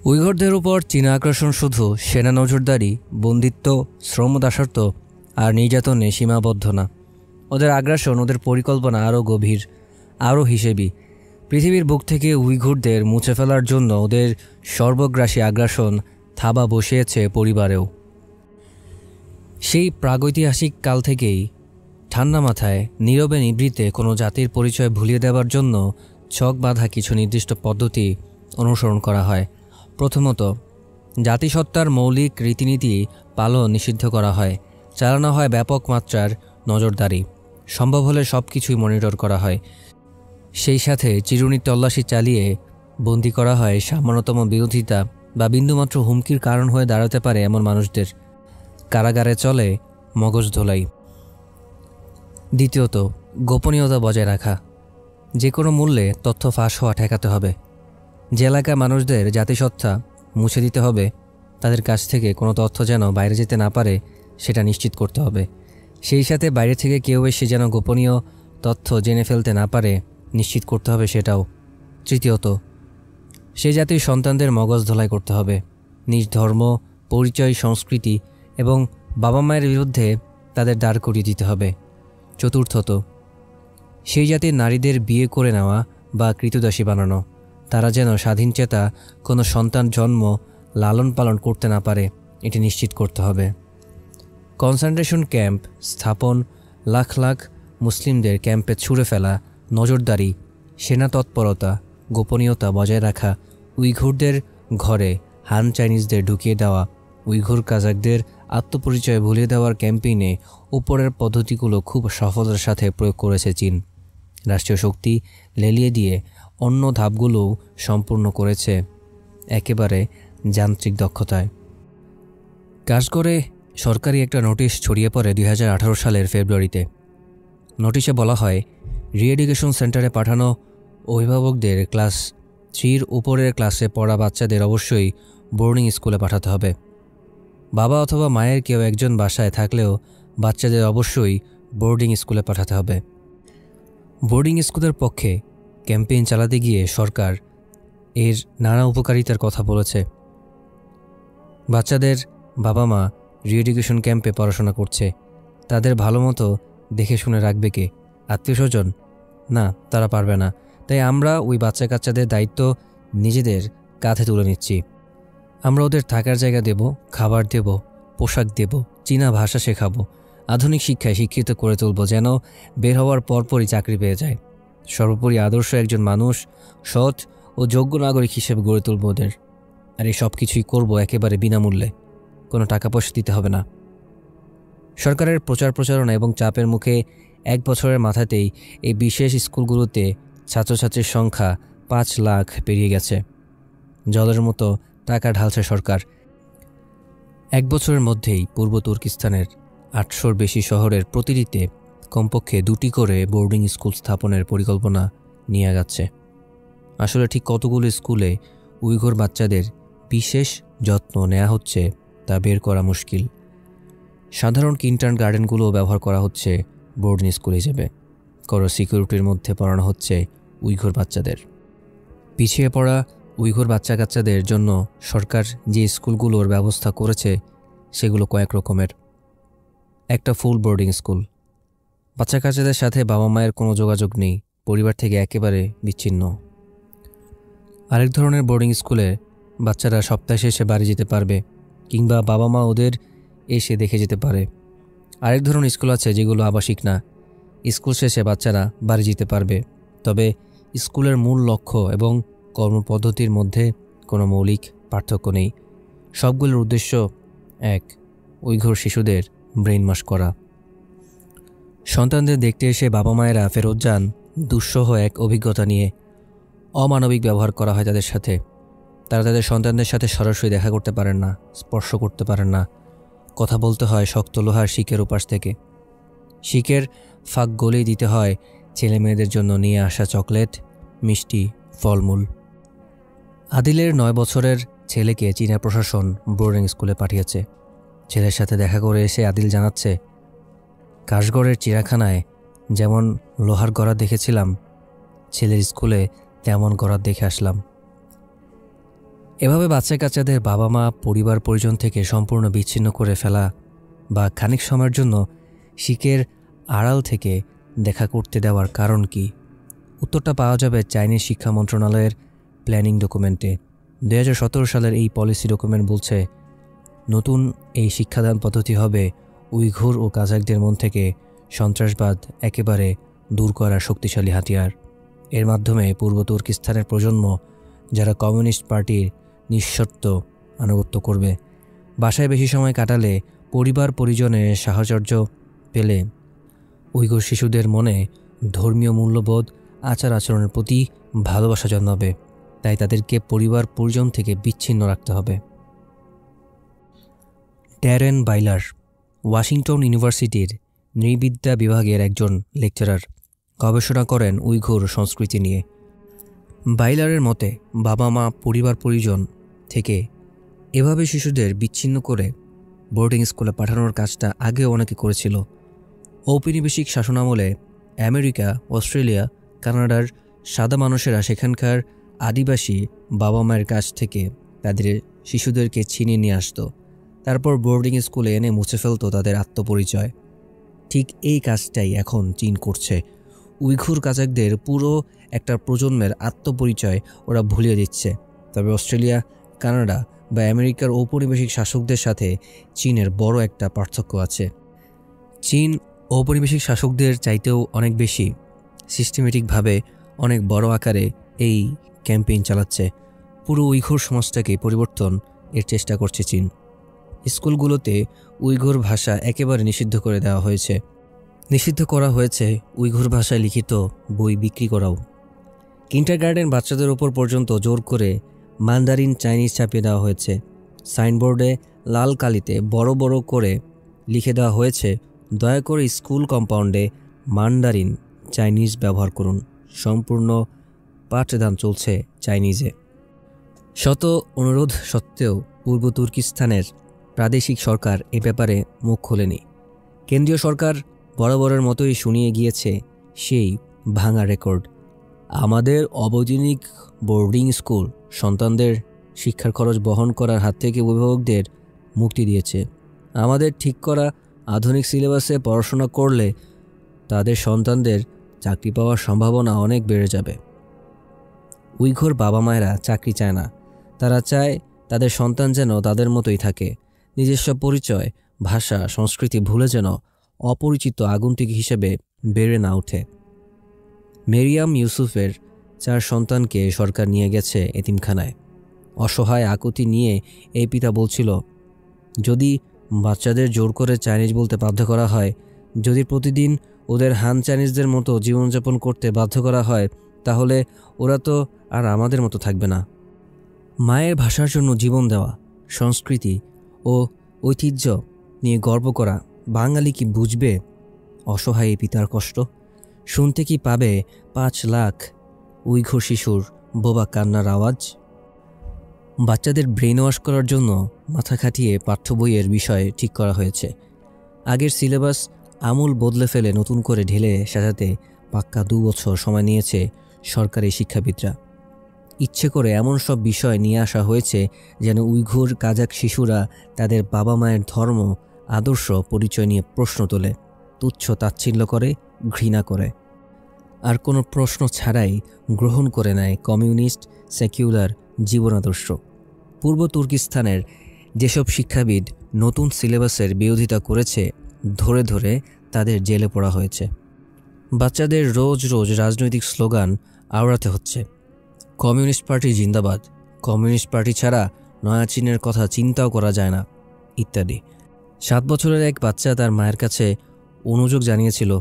উইঘুরদের উপর চীনা আগ্রাসন শুধু সেনা নজরদারি, বন্দিত্ব, শ্রম দাসত্ব আর নির্যাতনে সীমাবদ্ধ না। ওদের আগ্রাসন, ওদের পরিকল্পনা আরও গভীর, আরও হিসেবি। পৃথিবীর বুক থেকে উইঘুরদের মুছে ফেলার জন্য ওদের সর্বগ্রাসী আগ্রাসন থাবা বসিয়েছে পরিবারেও। সেই প্রাগৈতিহাসিক কাল থেকেই ঠান্ডা মাথায় নীরবে নিভৃতে কোনো জাতির পরিচয় ভুলিয়ে দেওয়ার জন্য ছক বাঁধা কিছু নির্দিষ্ট পদ্ধতি অনুসরণ করা হয়। প্রথমত, জাতিসত্তার মৌলিক রীতিনীতি পালন নিষিদ্ধ করা হয়। চালানো হয় ব্যাপক মাত্রার নজরদারি। সম্ভব হলে সব কিছুই মনিটর করা হয়। সেই সাথে চিরুনি তল্লাশি চালিয়ে বন্দী করা হয় সামান্যতম বিরোধিতা বা বিন্দুমাত্র হুমকির কারণ হয়ে দাঁড়াতে পারে এমন মানুষদের। কারাগারে চলে মগজ ধোলাই। দ্বিতীয়ত, গোপনীয়তা বজায় রাখা। যে কোনো মূল্যে তথ্য ফাঁস হওয়া ঠেকাতে হবে। যে এলাকার মানুষদের জাতিসত্তা মুছে দিতে হবে, তাদের কাছ থেকে কোনো তথ্য যেন বাইরে যেতে না পারে সেটা নিশ্চিত করতে হবে। সেই সাথে বাইরে থেকে কেউ এসে যেন গোপনীয় তথ্য জেনে ফেলতে না পারে নিশ্চিত করতে হবে সেটাও। তৃতীয়ত, সেই জাতির সন্তানদের মগজ ধোলাই করতে হবে। নিজ ধর্ম, পরিচয়, সংস্কৃতি এবং বাবা মায়ের বিরুদ্ধে তাদের দাঁড় করিয়ে দিতে হবে। চতুর্থত, সেই জাতির নারীদের বিয়ে করে নেওয়া বা কৃতদাসী বানানো। তারা যেন স্বাধীনচেতা কোনো সন্তান জন্ম, লালন পালন করতে না পারে এটি নিশ্চিত করতে হবে। কনসেন্ট্রেশন ক্যাম্প স্থাপন, লাখ লাখ মুসলিমদের ক্যাম্পে ছুঁড়ে ফেলা, নজরদারি, সেনা তৎপরতা, গোপনীয়তা বজায় রাখা, উইঘুরদের ঘরে হান চাইনিজদের ঢুকিয়ে দেওয়া, উইঘুর কাজাকদের আত্মপরিচয় ভুলিয়ে দেওয়ার ক্যাম্পেইনে উপরের পদ্ধতিগুলো খুব সফলতার সাথে প্রয়োগ করেছে চীন। রাষ্ট্রীয় শক্তি লেলিয়ে দিয়ে অন্য ধাপগুলোও সম্পূর্ণ করেছে একেবারে যান্ত্রিক দক্ষতায়। কাশগড়ে সরকারি একটা নোটিশ ছড়িয়ে পড়ে 2018 সালের ফেব্রুয়ারিতে। নোটিশে বলা হয়, রিএডুকেশন সেন্টারে পাঠানো অভিভাবকদের ক্লাস 3-র উপরের ক্লাসে পড়া বাচ্চাদের অবশ্যই বোর্ডিং স্কুলে পাঠাতে হবে। বাবা অথবা মায়ের কেউ একজন বাসায় থাকলেও বাচ্চাদের অবশ্যই বোর্ডিং স্কুলে পাঠাতে হবে। বোর্ডিং স্কুলের পক্ষে ক্যাম্পেইন চালাতে গিয়ে সরকার এর নানা উপকারিতার কথা বলেছে। বাচ্চাদের বাবা মা রিএডুকেশন ক্যাম্পে পড়াশোনা করছে, তাদের ভালো মতো দেখে শুনে রাখবে কে? আত্মীয়স্বজন? না, তারা পারবে না। তাই আমরা ওই বাচ্চা কাচ্চাদের দায়িত্ব নিজেদের কাঁধে তুলে নিচ্ছি। আমরা ওদের থাকার জায়গা দেব, খাবার দেব, পোশাক দেব, চীনা ভাষা শেখাবো, আধুনিক শিক্ষায় শিক্ষিত করে তুলব, যেন বের হওয়ার পরপরই চাকরি পেয়ে যায়। সর্বোপরি আদর্শ একজন মানুষ, সৎ ও যোগ্য নাগরিক হিসেবে গড়ে তুলব ওদের। আর এই সব কিছুই করবো একেবারে বিনামূল্যে, কোনো টাকা পয়সা দিতে হবে না। সরকারের প্রচারণা এবং চাপের মুখে 1 বছরের মাথাতেই এই বিশেষ স্কুলগুলোতে ছাত্রছাত্রীর সংখ্যা 5 লাখ পেরিয়ে গেছে। জলের মতো টাকা ঢালছে সরকার। 1 বছরের মধ্যেই পূর্ব তুর্কিস্তানের 800-র বেশি শহরের প্রতিটিতে কমপক্ষে 2টি করে বোর্ডিং স্কুল স্থাপনের পরিকল্পনা নিয়ে যাচ্ছে। আসলে ঠিক কতগুলো স্কুলে উইঘুর বাচ্চাদের বিশেষ যত্ন নেওয়া হচ্ছে তা বের করা মুশকিল। সাধারণ কিন্ডার গার্ডেনগুলোও ব্যবহার করা হচ্ছে বোর্ডিং স্কুল হিসেবে। কড়া সিকিউরিটির মধ্যে পড়ানো হচ্ছে উইঘুর বাচ্চাদের। পিছিয়ে পড়া উইঘুর বাচ্চা কাচ্চাদের জন্য সরকার যে স্কুলগুলোর ব্যবস্থা করেছে সেগুলো কয়েক রকমের। একটা ফুল বোর্ডিং স্কুল, বাচ্চা কাচ্চাদের সাথে বাবা মায়ের কোনো যোগাযোগ নেই, পরিবার থেকে একেবারে বিচ্ছিন্ন। আরেক ধরনের বোর্ডিং স্কুলে বাচ্চারা সপ্তাহে শেষে বাড়ি যেতে পারবে, কিংবা বাবা মা ওদের এসে দেখে যেতে পারে। আরেক ধরনের স্কুল আছে যেগুলো আবাসিক না, স্কুল শেষে বাচ্চারা বাড়ি যেতে পারবে, তবে স্কুলের মূল লক্ষ্য এবং কর্মপদ্ধতির মধ্যে কোনো মৌলিক পার্থক্য নেই। সবগুলোর উদ্দেশ্য এক, উইঘুর শিশুদের ব্রেইন ওয়াশ করা। সন্তানদের দেখতে এসে বাবা মায়েরা ফেরত যান দুঃসহ এক অভিজ্ঞতা নিয়ে। অমানবিক ব্যবহার করা হয় তাদের সাথে। তারা তাদের সন্তানদের সাথে সরাসরি দেখা করতে পারেন না, স্পর্শ করতে পারেন না। কথা বলতে হয় শক্ত লোহার শিকের উপাস থেকে। শিকের ফাঁক গলেই দিতে হয় ছেলে মেয়েদের জন্য নিয়ে আসা চকলেট, মিষ্টি, ফলমূল। আদিলের 9 বছরের ছেলেকে চীনা প্রশাসন বোর্ডিং স্কুলে পাঠিয়েছে। ছেলের সাথে দেখা করে এসে আদিল জানাচ্ছে, কাশগড়ের চিড়াখানায় যেমন লোহার গড়া দেখেছিলাম, ছেলের স্কুলে তেমন গড়া দেখে আসলাম। এভাবে বাচ্চা কাচ্চাদের বাবা মা পরিবার পরিজন থেকে সম্পূর্ণ বিচ্ছিন্ন করে ফেলা বা খানিক সময়ের জন্য শিখের আড়াল থেকে দেখা করতে দেওয়ার কারণ কি? উত্তরটা পাওয়া যাবে চাইনিজ শিক্ষা মন্ত্রণালয়ের প্ল্যানিং ডকুমেন্টে। 2017 সালের এই পলিসি ডকুমেন্ট বলছে, নতুন এই শিক্ষাদান পদ্ধতি হবে উইঘুর ও কাজাকদের মন থেকে সন্ত্রাসবাদ একেবারে দূর করার শক্তিশালী হাতিয়ার। এর মাধ্যমে পূর্ব তুর্কিস্তানের প্রজন্ম, যারা কমিউনিস্ট পার্টির নিঃশর্ত আনুগত্য করবে, বাসায় বেশি সময় কাটালে, পরিবার পরিজনের সাহচর্য পেলে উইঘুর শিশুদের মনে ধর্মীয় মূল্যবোধ, আচার আচরণের প্রতি ভালোবাসা জন্মাবে। তাই তাদেরকে পরিবার পরিজন থেকে বিচ্ছিন্ন রাখতে হবে। ড্যারেন বাইলার ওয়াশিংটন ইউনিভার্সিটির নৃবিদ্যা বিভাগের একজন লেকচারার, গবেষণা করেন উইঘুর সংস্কৃতি নিয়ে। বাইলারের মতে, বাবা মা পরিবার পরিজন থেকে এভাবে শিশুদের বিচ্ছিন্ন করে বোর্ডিং স্কুলে পাঠানোর কাজটা আগেও অনেকে করেছিল। ঔপনিবেশিক শাসনামলে আমেরিকা, অস্ট্রেলিয়া, কানাডার সাদা মানুষেরা সেখানকার আদিবাসী বাবা মায়ের কাছ থেকে তাদের শিশুদেরকে ছিনিয়ে নিয়ে আসতো, তারপর বোর্ডিং স্কুলে এনে মুছে ফেলত তাদের আত্মপরিচয়। ঠিক এই কাজটাই এখন চীন করছে। উইঘুর কাজাকদের পুরো একটা প্রজন্মের আত্মপরিচয় ওরা ভুলিয়ে দিচ্ছে। তবে অস্ট্রেলিয়া, কানাডা বা আমেরিকার ঔপনিবেশিক শাসকদের সাথে চীনের বড় একটা পার্থক্য আছে। চীন ঔপনিবেশিক শাসকদের চাইতেও অনেক বেশি সিস্টেমেটিকভাবে, অনেক বড় আকারে এই ক্যাম্পেইন চালাচ্ছে। পুরো উইঘুর সমাজটাকে পরিবর্তন এর চেষ্টা করছে চীন। স্কুলগুলোতে উইঘুর ভাষা একেবারে নিষিদ্ধ করে দেওয়া হয়েছে। নিষিদ্ধ করা হয়েছে উইঘুর ভাষায় লিখিত বই বিক্রি করাও। কিন্ডারগার্টেন বাচ্চাদের ওপর পর্যন্ত জোর করে মান্দারিন চাইনিজ চাপিয়ে দেওয়া হয়েছে। সাইনবোর্ডে লাল কালিতে বড় বড় করে লিখে দেওয়া হয়েছে, দয়া করে স্কুল কম্পাউন্ডে মান্দারিন চাইনিজ ব্যবহার করুন। সম্পূর্ণ পাঠদান চলছে চাইনিজে। শত অনুরোধ সত্ত্বেও পূর্ব তুর্কিস্তানের প্রাদেশিক সরকার এ ব্যাপারে মুখ খোলেনি। কেন্দ্রীয় সরকার বরাবরের মতোই শুনিয়ে গিয়েছে সেই ভাঙা রেকর্ড। আমাদের অবৈতনিক বোর্ডিং স্কুল সন্তানদের শিক্ষার খরচ বহন করার হাত থেকে অভিভাবকদের মুক্তি দিয়েছে। আমাদের ঠিক করা আধুনিক সিলেবাসে পড়াশোনা করলে তাদের সন্তানদের চাকরি পাওয়ার সম্ভাবনা অনেক বেড়ে যাবে। উইঘুর বাবা মায়েরা চাকরি চায় না, তারা চায় তাদের সন্তান যেন তাদের মতোই থাকে, নিজস্ব পরিচয়, ভাষা, সংস্কৃতি ভুলে যেন অপরিচিত আগন্তুক হিসেবে বেড়ে না ওঠে। মেরিয়াম ইউসুফের 4 সন্তানকে সরকার নিয়ে গেছে এতিমখানায়। অসহায় আকুতি নিয়ে এই পিতা বলছিল, যদি বাচ্চাদের জোর করে চাইনিজ বলতে বাধ্য করা হয়, যদি প্রতিদিন ওদের হান চাইনিজদের মতো জীবনযাপন করতে বাধ্য করা হয়, তাহলে ওরা তো আর আমাদের মতো থাকবে না। মায়ের ভাষার জন্য জীবন দেওয়া, সংস্কৃতি ও ঐতিহ্য নিয়ে গর্ব করা বাঙালি কি বুঝবে অসহায় এই পিতার কষ্ট? শুনতে কি পাবে 5 লাখ উইঘুর শিশুর বোবা কান্নার আওয়াজ? বাচ্চাদের ব্রেন ওয়াশ করার জন্য মাথা খাটিয়ে পাঠ্য বইয়ের বিষয় ঠিক করা হয়েছে। আগের সিলেবাস আমূল বদলে ফেলে নতুন করে ঢেলে সাজাতে পাক্কা 2 বছর সময় নিয়েছে সরকারি শিক্ষাবিদরা। ইচ্ছে করে এমন সব বিষয় নিয়ে আসা হয়েছে যেন উইঘুর কাজাক শিশুরা তাদের বাবা মায়ের ধর্ম, আদর্শ, পরিচয় নিয়ে প্রশ্ন তোলে, তুচ্ছ তাচ্ছিল্য করে, ঘৃণা করে, আর কোনো প্রশ্ন ছাড়াই গ্রহণ করে নেয় কমিউনিস্ট সেকুলার জীবন আদর্শ। পূর্ব তুর্কিস্তানের যেসব শিক্ষাবিদ নতুন সিলেবাসের বিরোধিতা করেছে, ধরে ধরে তাদের জেলে পড়া হয়েছে। বাচ্চাদের রোজ রোজ রাজনৈতিক স্লোগান আওড়াতে হচ্ছে, কমিউনিস্ট পার্টি জিন্দাবাদ, কমিউনিস্ট পার্টি ছাড়া নয়া চীনের কথা চিন্তাও করা যায় না, ইত্যাদি। 7 বছরের এক বাচ্চা তার মায়ের কাছে অনুযোগ জানিয়েছিল,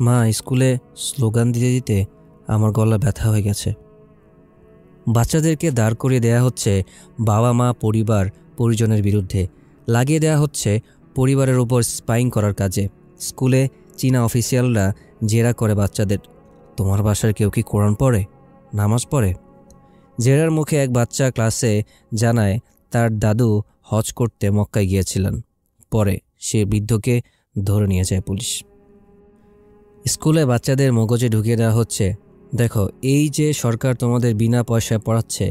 মা, স্কুলে স্লোগান দিতে দিতে আমার গলা ব্যথা হয়ে গেছে। বাচ্চাদেরকে দাঁড় করিয়ে দেয়া হচ্ছে বাবা মা পরিবার পরিজনের বিরুদ্ধে, লাগিয়ে দেয়া হচ্ছে পরিবারের উপর স্পাইং করার কাজে। স্কুলে চীনা অফিসিয়ালরা জেরা করে বাচ্চাদের, তোমার বাসার কেউ কি কোরআন পড়ে, নামাজ পড়ে? জেরার মুখে এক বাচ্চা ক্লাসে জানায় তার দাদু হজ করতে মক্কায় গিয়েছিলেন। পরে সে বৃদ্ধকে ধরে নিয়ে যায় পুলিশ। স্কুলে বাচ্চাদের মগজে ঢুকিয়ে দেওয়া হচ্ছে, দেখো, এই যে সরকার তোমাদের বিনা পয়সায় পড়াচ্ছে,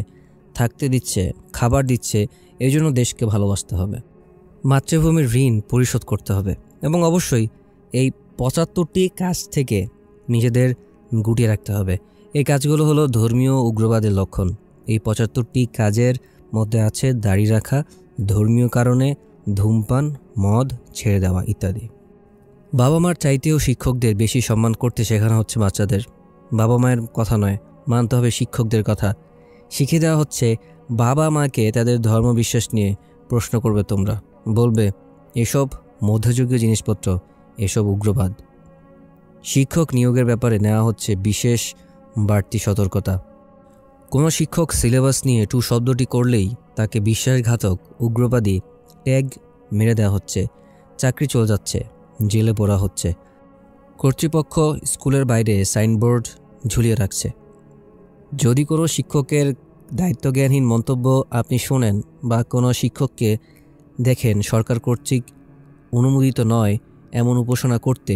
থাকতে দিচ্ছে, খাবার দিচ্ছে, এই জন্য দেশকে ভালোবাসতে হবে। মাতৃভূমির ঋণ পরিশোধ করতে হবে এবং অবশ্যই এই ৭৫টি কাজ থেকে নিজেদের গুটিয়ে রাখতে হবে। এই কাজগুলো হলো ধর্মীয় উগ্রবাদের লক্ষণ। এই ৭৫টি কাজের মধ্যে আছে দাড়ি রাখা, ধর্মীয় কারণে ধূমপান, মদ ছেড়ে দেওয়া ইত্যাদি। বাবা মার চাইতেও শিক্ষকদের বেশি সম্মান করতে শেখানো হচ্ছে বাচ্চাদের। বাবা মায়ের কথা নয়, মানতে হবে শিক্ষকদের কথা। শিখিয়ে দেওয়া হচ্ছে বাবা মাকে তাদের ধর্মবিশ্বাস নিয়ে প্রশ্ন করবে তোমরা, বলবে এসব মধ্যযুগীয় জিনিসপত্র, এসব উগ্রবাদ। শিক্ষক নিয়োগের ব্যাপারে নেওয়া হচ্ছে বিশেষ বাড়তি সতর্কতা। কোনো শিক্ষক সিলেবাস নিয়ে টু শব্দটি করলেই তাকে বিশ্বাসঘাতক, উগ্রবাদী ট্যাগ মেরে দেওয়া হচ্ছে, চাকরি চলে যাচ্ছে, জেলে পড়া হচ্ছে। কর্তৃপক্ষ স্কুলের বাইরে সাইনবোর্ড ঝুলিয়ে রাখছে। যদি কোনো শিক্ষকের দায়িত্বজ্ঞানহীন মন্তব্য আপনি শোনেন বা কোনো শিক্ষককে দেখেন সরকার কর্তৃক অনুমোদিত নয় এমন উপাসনা করতে,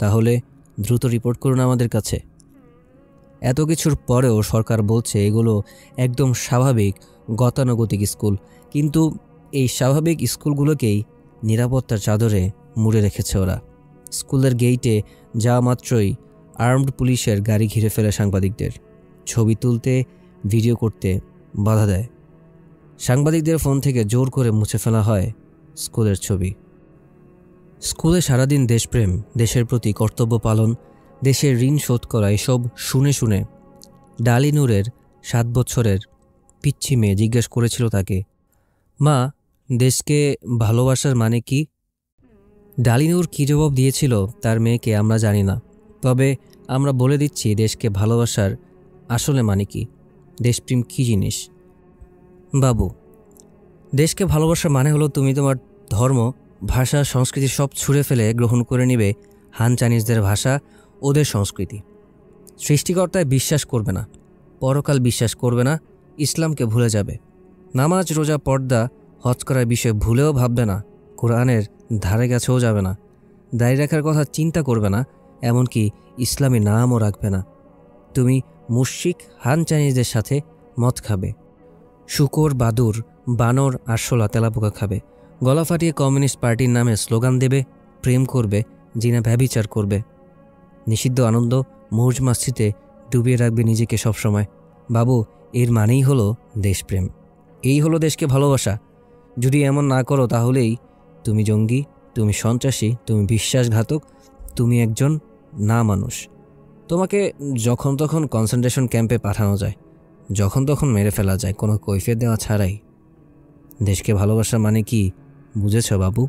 তাহলে দ্রুত রিপোর্ট করুন আমাদের কাছে। এত কিছুর পরেও সরকার বলছে এগুলো একদম স্বাভাবিক গতানুগতিক স্কুল, কিন্তু এই স্বাভাবিক স্কুলগুলোকেই নিরাপত্তার চাদরে মুড়ে রেখেছে ওরা। স্কুলের গেইটে যাওয়া মাত্রই আর্মড পুলিশের গাড়ি ঘিরে ফেলে সাংবাদিকদের, ছবি তুলতে, ভিডিও করতে বাধা দেয়। সাংবাদিকদের ফোন থেকে জোর করে মুছে ফেলা হয় স্কুলের ছবি। স্কুলে সারাদিন দেশপ্রেম, দেশের প্রতি কর্তব্য পালন, দেশের ঋণ শোধ করা, এসব শুনে শুনে ডালি নূরের ৭ বছরের পিচ্ছি মেয়ে জিজ্ঞেস করেছিল তাকে, মা, দেশকে ভালোবাসার মানে কি? ডালি নূর কী জবাব দিয়েছিল তার মেয়েকে আমরা জানি না, তবে আমরা বলে দিচ্ছি দেশকে ভালোবাসার আসলে মানে কি, দেশপ্রেম কী জিনিস। বাবু, দেশকে ভালোবাসার মানে হলো তুমি তোমার ধর্ম, ভাষা, সংস্কৃতি সব ছুঁড়ে ফেলে গ্রহণ করে নিবে হান চাইনিজদের ভাষা, ওদের সংস্কৃতি। সৃষ্টিকর্তায় বিশ্বাস করবে না, পরকাল বিশ্বাস করবে না, ইসলামকে ভুলে যাবে, নামাজ, রোজা, পর্দা, হজ করার বিষয়ে ভুলেও ভাববে না, কোরআনের ধারে কাছেও যাবে না, দাঁড়িয়ে রাখার কথা চিন্তা করবে না, এমনকি ইসলামী নামও রাখবে না। তুমি মুশরিক হান চাইনিজদের সাথে মদ খাবে, শুকর, বাদুর, বানর, আরশোলা, তেলাপোকা খাবে, গলা ফাটিয়ে কমিউনিস্ট পার্টির নামে স্লোগান দেবে, প্রেম করবে, জিনা ব্যভিচার করবে, নিষিদ্ধ আনন্দ মৌজ মাস্তিতে ডুবিয়ে রাখবে নিজেকে সবসময়। বাবু, এর মানেই হলো দেশপ্রেম, এই হলো দেশকে ভালোবাসা। যদি এমন না করো তাহলেই তুমি জঙ্গি, তুমি সন্ত্রাসী, তুমি বিশ্বাসঘাতক, তুমি একজন না মানুষ। তোমাকে যখন তখন কনসেন্ট্রেশন ক্যাম্পে পাঠানো যায়, যখন তখন মেরে ফেলা যায়, কোনো কৈফিয়ত দেওয়া ছাড়াই। দেশকে ভালোবাসা মানে কি বুঝেছ বাবু?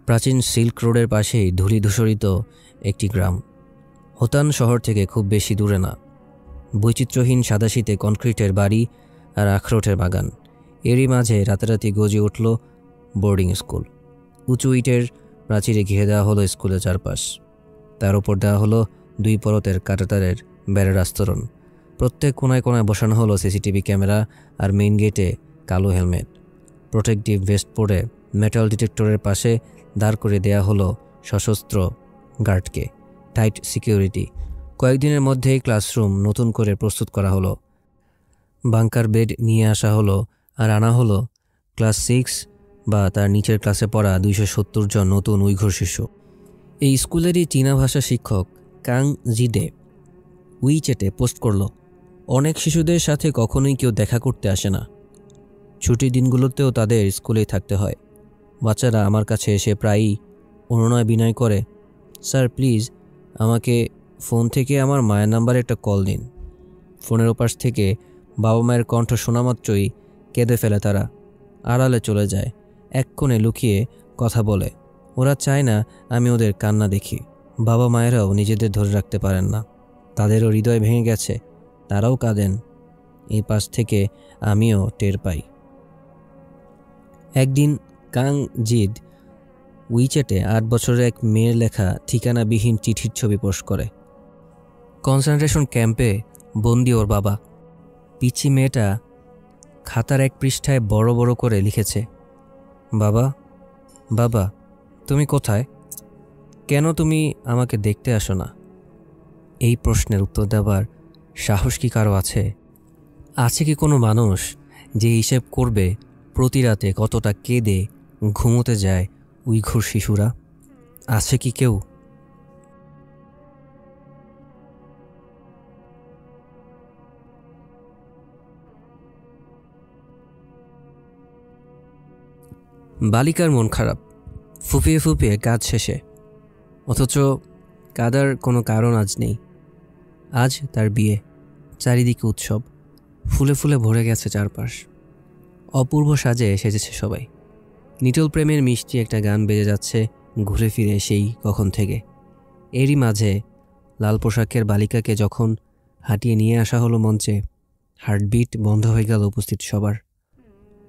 প্রাচীন সিল্ক রোডের পাশেই ধূলিধূসরিত একটি গ্রাম, হোতান শহর থেকে খুব বেশি দূরে না। বৈচিত্র্যহীন সাদাশীতে কনক্রিটের বাড়ি আর আখরোটের বাগান, এরই মাঝে রাতারাতি গজে উঠল বোর্ডিং স্কুল। উঁচু ইটের প্রাচীরে ঘিরে দেওয়া হলো স্কুলের চারপাশ, তার উপর দেওয়া হলো 2 পরতের কাঁটাতারের বেড়ার আস্তরণ। প্রত্যেক কোনায় কোনায় বসানো হলো সিসিটিভি ক্যামেরা আর মেইন গেটে কালো হেলমেট। প্রোটেক্টিভ ভেস্ট পরে মেটাল ডিটেক্টরের পাশে দাঁড় করে দেয়া হলো সশস্ত্র গার্ডকে, টাইট সিকিউরিটি। কয়েকদিনের মধ্যেই ক্লাসরুম নতুন করে প্রস্তুত করা হলো, বাংকার বেড নিয়ে আসা হলো আর আনা হলো ক্লাস 6 বা তার নিচের ক্লাসে পড়া 270 জন নতুন উইঘুর শিশু। এই স্কুলেরই চীনা ভাষা শিক্ষক কাং জিডে উইচ্যাটে পোস্ট করল, অনেক শিশুদের সাথে কখনোই কেউ দেখা করতে আসে না, ছুটির দিনগুলোতেও তাদের স্কুলেই থাকতে হয়। বাচ্চারা আমার কাছে এসে প্রায়ই অনুনয় বিনয় করে, স্যার প্লিজ আমাকে ফোন থেকে আমার মায়ের নাম্বারে একটা কল দিন। ফোনের ওপাশ থেকে বাবা মায়ের কণ্ঠ শোনা মাত্রই কেঁদে ফেলে তারা, আড়ালে চলে যায়, এক কোণে লুকিয়ে কথা বলে। ওরা চায় না আমি ওদের কান্না দেখি। বাবা মায়েরাও নিজেদের ধরে রাখতে পারেন না, তাদেরও হৃদয় ভেঙে গেছে, তারাও কাঁদেন। এই পাশ থেকে আমিও টের পাই। একদিন কাং জিদ উইচ্যাটে 8 বছরের এক মেয়ের লেখা ঠিকানাবিহীন চিঠির ছবি পোস্ট করে। কনসেন্ট্রেশন ক্যাম্পে বন্দি ওর বাবা। পিচ্ছি মেয়েটা খাতার এক পৃষ্ঠায় বড় বড় করে লিখেছে, বাবা, বাবা তুমি কোথায়? কেন তুমি আমাকে দেখতে আসো না? এই প্রশ্নের উত্তর দেওয়ার সাহস কি কারো আছে? আছে কি কোনো মানুষ যে হিসেব করবে প্রতি রাতে কতটা কেঁদে ঘুমোতে যায় উইঘুর শিশুরা? আছে কি কেউ? বালিকার মন খারাপ, ফুপিয়ে ফুপিয়ে কাজ শেষে, অথচ কাদার কোনো কারণ আজ নেই। আজ তার বিয়ে, চারিদিকে উৎসব, ফুলে ফুলে ভরে গেছে চারপাশ, অপূর্ব সাজে সেজেছে সবাই। নিটল প্রেমের মিষ্টি একটা গান বেজে যাচ্ছে ঘুরে ফিরে সেই কখন থেকে। এরই মাঝে লাল পোশাকের বালিকাকে যখন হাঁটিয়ে নিয়ে আসা হলো মঞ্চে, হার্টবিট বন্ধ হয়ে গেল উপস্থিত সবার।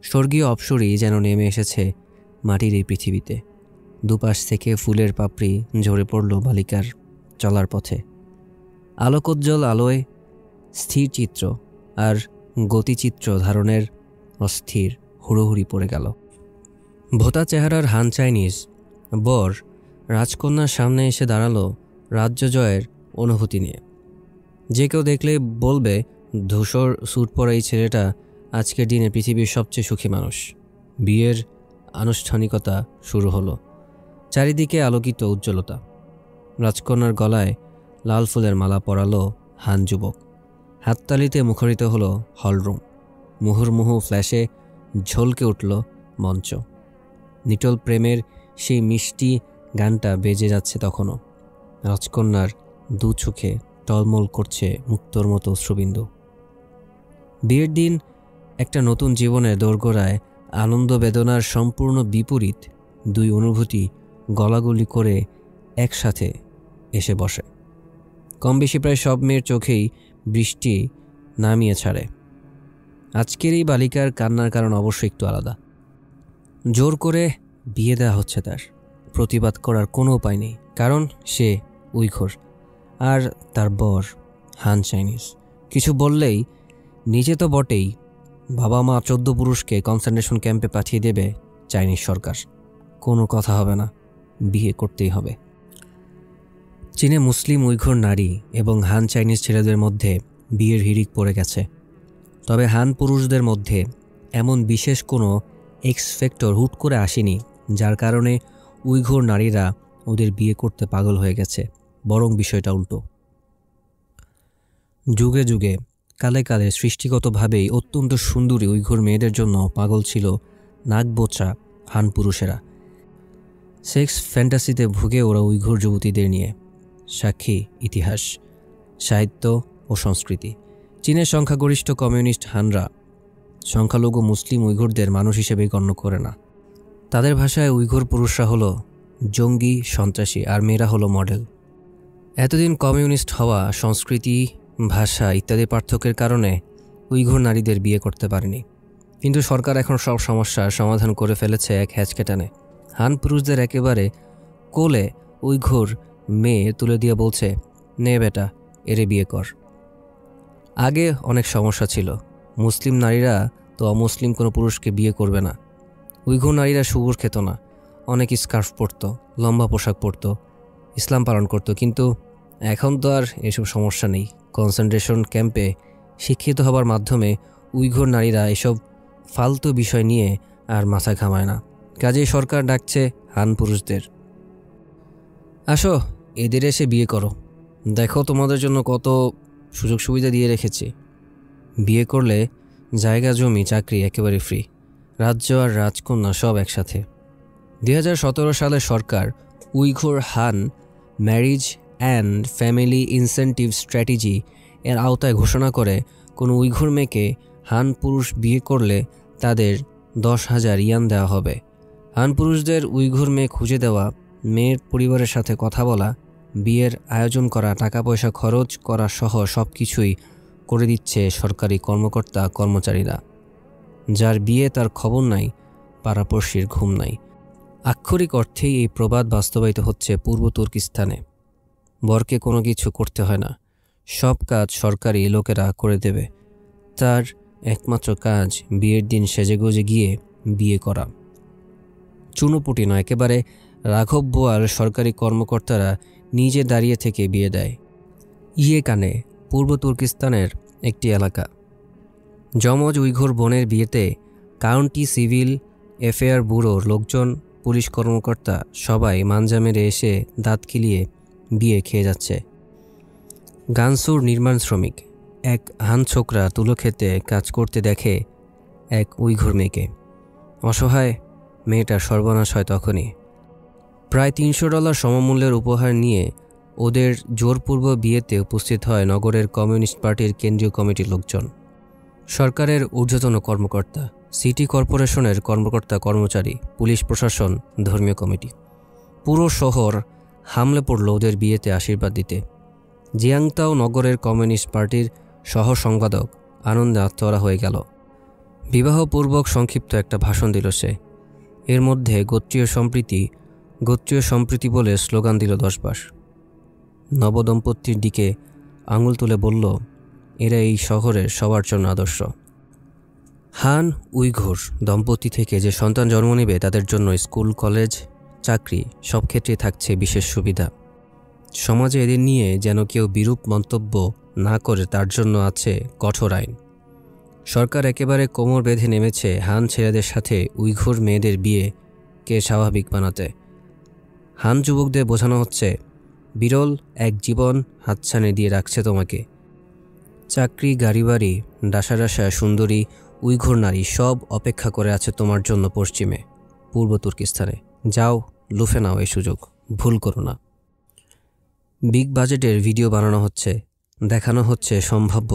স্বর্গীয় অপ্সরী যেন নেমে এসেছে মাটির এই পৃথিবীতে। দুপাশ থেকে ফুলের পাপড়ি ঝরে পড়ল বালিকার চলার পথে। আলোকোজ্জ্বল আলোয় স্থির চিত্র আর গতিচিত্র ধারণের অস্থির হুড়োহুড়ি পড়ে গেল। ভোতা চেহারার হান চাইনিজ বর রাজকন্যার সামনে এসে দাঁড়ালো রাজ্য জয়ের অনুভূতি নিয়ে। যে কেউ দেখলে বলবে, ধূসর স্যুট পরা এই ছেলেটা আজকের দিনে পৃথিবীর সবচেয়ে সুখী মানুষ। বিয়ের আনুষ্ঠানিকতা শুরু হলো। চারিদিকে আলোকিত উজ্জ্বলতা। রাজকন্যার গলায় লাল ফুলের মালা পরালো হান যুবক। হাততালিতে মুখরিত হলো হলরুম। মুহুর্মুহু ফ্ল্যাশে ঝলকে উঠল মঞ্চ। নিটল প্রেমের সেই মিষ্টি গানটা বেজে যাচ্ছে তখনও। রাজকন্যার দু চোখে টলমল করছে মুক্তোর মতো অশ্রুবিন্দু। বিয়ের দিন একটা নতুন জীবনের দোরগোড়ায় আনন্দ বেদনার সম্পূর্ণ বিপরীত দুই অনুভূতি গলাগলি করে একসাথে এসে বসে। কম বেশি প্রায় সব মেয়ের চোখেই বৃষ্টি নামিয়ে ছাড়ে। আজকের এই বালিকার কান্নার কারণ অবশ্য একটু আলাদা। জোর করে বিয়ে দেওয়া হচ্ছে তার। প্রতিবাদ করার কোনো উপায় নেই, কারণ সে উইঘুর আর তার বর হান চাইনিজ। কিছু বললেই নিজে তো বটেই, বাবা মা 14 পুরুষকে কনসেন্ট্রেশন ক্যাম্পে পাঠিয়ে দেবে চাইনিজ সরকার। কোনো কথা হবে না, বিয়ে করতেই হবে। চীনে মুসলিম উইঘুর নারী এবং হান চাইনিজ ছেলেদের মধ্যে বিয়ের হিড়িক পড়ে গেছে। তবে হান পুরুষদের মধ্যে এমন বিশেষ কোনো এক্স ফ্যাক্টর হুট করে আসেনি যার কারণে উইঘুর নারীরা ওদের বিয়ে করতে পাগল হয়ে গেছে। বরং বিষয়টা উল্টো। যুগে যুগে কালে কালে সৃষ্টিগতভাবেই অত্যন্ত সুন্দরী উইঘুর মেয়েদের জন্য পাগল ছিল নাকবোচা হান পুরুষেরা। সেক্স ফ্যান্টাসিতে ভুগে ওরা উইঘুর যুবতীদের নিয়ে। সাক্ষী ইতিহাস, সাহিত্য ও সংস্কৃতি। চীনের সংখ্যাগরিষ্ঠ কমিউনিস্ট হানরা সংখ্যালঘু মুসলিম উইঘুরদের মানুষ হিসেবে গণ্য করে না। তাদের ভাষায় উইঘুর পুরুষরা হলো জঙ্গি, সন্ত্রাসী, আর মেয়েরা হলো মডেল। এতদিন কমিউনিস্ট হওয়া, সংস্কৃতি, ভাষা ইত্যাদি পার্থক্যের কারণে উইঘুর নারীদের বিয়ে করতে পারেনি। কিন্তু সরকার এখন সব সমস্যার সমাধান করে ফেলেছে এক হ্যাচকে টানে। হান পুরুষদের একেবারে কোলে উইঘুর মেয়ে তুলে দিয়ে বলছে, নে বেটা, এরে বিয়ে কর। আগে অনেক সমস্যা ছিল। মুসলিম নারীরা তো অমুসলিম কোনো পুরুষকে বিয়ে করবে না। উইঘুর নারীরা সুগুর খেত না, অনেক স্কার্ফ পরত, লম্বা পোশাক পরত, ইসলাম পালন করত। কিন্তু এখন তো আর এসব সমস্যা নেই। কনসেন্ট্রেশন ক্যাম্পে শিক্ষিত হবার মাধ্যমে উইঘুর নারীরা এসব ফালতু বিষয় নিয়ে আর মাথা ঘামায় না। কাজেই সরকার ডাকছে হান পুরুষদের, আসো এদের এসে বিয়ে করো, দেখো তোমাদের জন্য কত সুযোগ সুবিধা দিয়ে রেখেছি। বিয়ে করলে জায়গা, জমি, চাকরি একেবারে ফ্রি, রাজ্য আর রাজকন্যা সব একসাথে। 2017 সালে সরকার Uyghur Han marriage and family incentive strategy এর আওতায় ঘোষণা করে কোনো উইঘুর মেয়েকে হান পুরুষ বিয়ে করলে তাদের 10,000 ইয়ান দেওয়া হবে। হান পুরুষদের উইঘুর মেয়ে খুঁজে দেওয়া, মেয়ের পরিবারের সাথে কথা বলা, বিয়ের আয়োজন করা, টাকা পয়সা খরচ করা সহ সব কিছুই করে দিচ্ছে সরকারি কর্মকর্তা কর্মচারীরা। যার বিয়ে তার খবর নাই, পাড়াপড়শির ঘুম নাই। আক্ষরিক অর্থেই এই প্রবাদ বাস্তবায়িত হচ্ছে পূর্ব তুর্কিস্তানে। বরকে কোনো কিছু করতে হয় না, সব কাজ সরকারি লোকেরা করে দেবে। তার একমাত্র কাজ বিয়ের দিন সেজেগুজে গিয়ে বিয়ে করা। চুনোপুটি নয়, একেবারে রাঘব বোয়াল সরকারি কর্মকর্তারা নিজে দাঁড়িয়ে থেকে বিয়ে দেয়। ইয়েকানে পূর্ব তুর্কিস্তানের একটি এলাকা। যমজ উইঘুর বোনের বিয়েতে কাউন্টি সিভিল অ্যাফেয়ার ব্যুরোর লোকজন, পুলিশ কর্মকর্তা সবাই মাঞ্জা মেরে এসে দাঁত খিলিয়ে বিয়ে খেয়ে যাচ্ছে। গানসুর নির্মাণ শ্রমিক এক হান ছোকরা তুলো খেতে কাজ করতে দেখে এক উইঘুর মেয়েকে। অসহায় মেয়েটার সর্বনাশ হয় তখনই। প্রায় $300 সমমূল্যের উপহার নিয়ে ওদের জোরপূর্ব বিয়েতে উপস্থিত হয় নগরের কমিউনিস্ট পার্টির কেন্দ্রীয় কমিটির লোকজন, সরকারের ঊর্ধ্বতন কর্মকর্তা, সিটি কর্পোরেশনের কর্মকর্তা কর্মচারী, পুলিশ প্রশাসন, ধর্মীয় কমিটি। পুরো শহর হামলে পড়ল ওদের বিয়েতে আশীর্বাদ দিতে। জিয়াংতাও নগরের কমিউনিস্ট পার্টির সহ সংবাদক আনন্দে আত্মহারা হয়ে গেল। বিবাহপূর্বক সংক্ষিপ্ত একটা ভাষণ দিল সে। এর মধ্যে গোত্রীয় সম্প্রীতি বলে স্লোগান দিল 10 বার। নবদম্পতির দিকে আঙুল তুলে বলল, এরা এই শহরের সবার জন্য আদর্শ। হান উইঘুর দম্পতি থেকে যে সন্তান জন্ম নেবে তাদের জন্য স্কুল, কলেজ, চাকরি সব ক্ষেত্রে থাকছে বিশেষ সুবিধা। সমাজে এদের নিয়ে যেন কেউ বিরূপ মন্তব্য না করে তার জন্য আছে কঠোর আইন। সরকার একেবারে কোমর বেঁধে নেমেছে হান ছেলেদের সাথে উইঘুর মেয়েদের বিয়েকে স্বাভাবিক বানাতে। হান যুবকদের বোঝানো হচ্ছে, বিরল এক জীবন হাতছানি দিয়ে রাখছে তোমাকে। চাকরি, গাড়ি বাড়ি, ডাসা সুন্দরী উইঘুর নারী সব অপেক্ষা করে আছে তোমার জন্য পশ্চিমে, পূর্ব তুর্কিস্তানে। যাও, লুফে নাও এই সুযোগ, ভুল করো না। বিগ বাজেটের ভিডিও বানানো হচ্ছে, দেখানো হচ্ছে সম্ভাব্য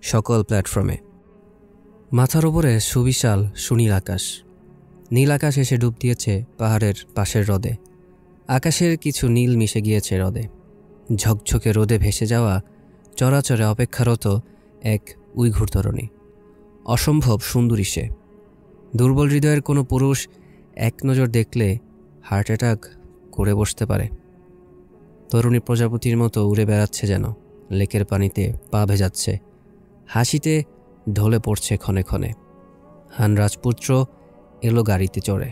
সকল প্ল্যাটফর্মে। মাথার উপরে সুবিশাল সুনীল আকাশ। নীল আকাশ এসে ডুব দিয়েছে পাহাড়ের পাশের হ্রদে। আকাশের কিছু নীল মিশে গিয়েছে হ্রদে। ঝকঝকে রোদে ভেসে যাওয়া চরাচরে অপেক্ষারত এক উইঘুর তরুণী। অসম্ভব সুন্দরী সে। দুর্বল হৃদয়ের কোনো পুরুষ এক নজর দেখলে হার্ট অ্যাটাক করে বসতে পারে। তরুণী প্রজাপতির মতো উড়ে বেড়াচ্ছে যেন, লেকের পানিতে পা ভেজাচ্ছে, হাসিতে ঢলে পড়ছে ক্ষণে ক্ষণে। হান রাজপুত্র এলো গাড়িতে চড়ে।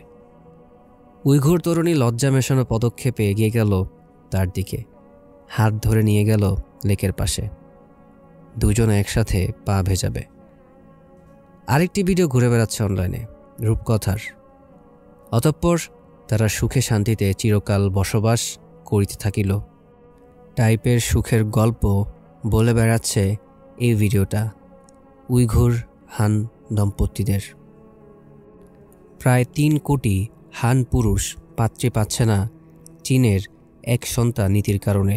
উইঘুর তরুণী লজ্জা মেশানো পদক্ষেপে এগিয়ে গেল তার দিকে, হাত ধরে নিয়ে গেল লেকের পাশে। দুজনে একসাথে পা ভেজাবে। আরেকটি ভিডিও ঘুরে বেড়াচ্ছে অনলাইনে, রূপকথার। অতঃপর তারা সুখে শান্তিতে চিরকাল বসবাস করিতে থাকিল টাইপের সুখের গল্প বলে বেড়াচ্ছে এই ভিডিওটা উইঘুর হান দম্পতিদের। প্রায় 3 কোটি হান পুরুষ পাত্রী পাচ্ছে না চীনের এক সন্তান নীতির কারণে।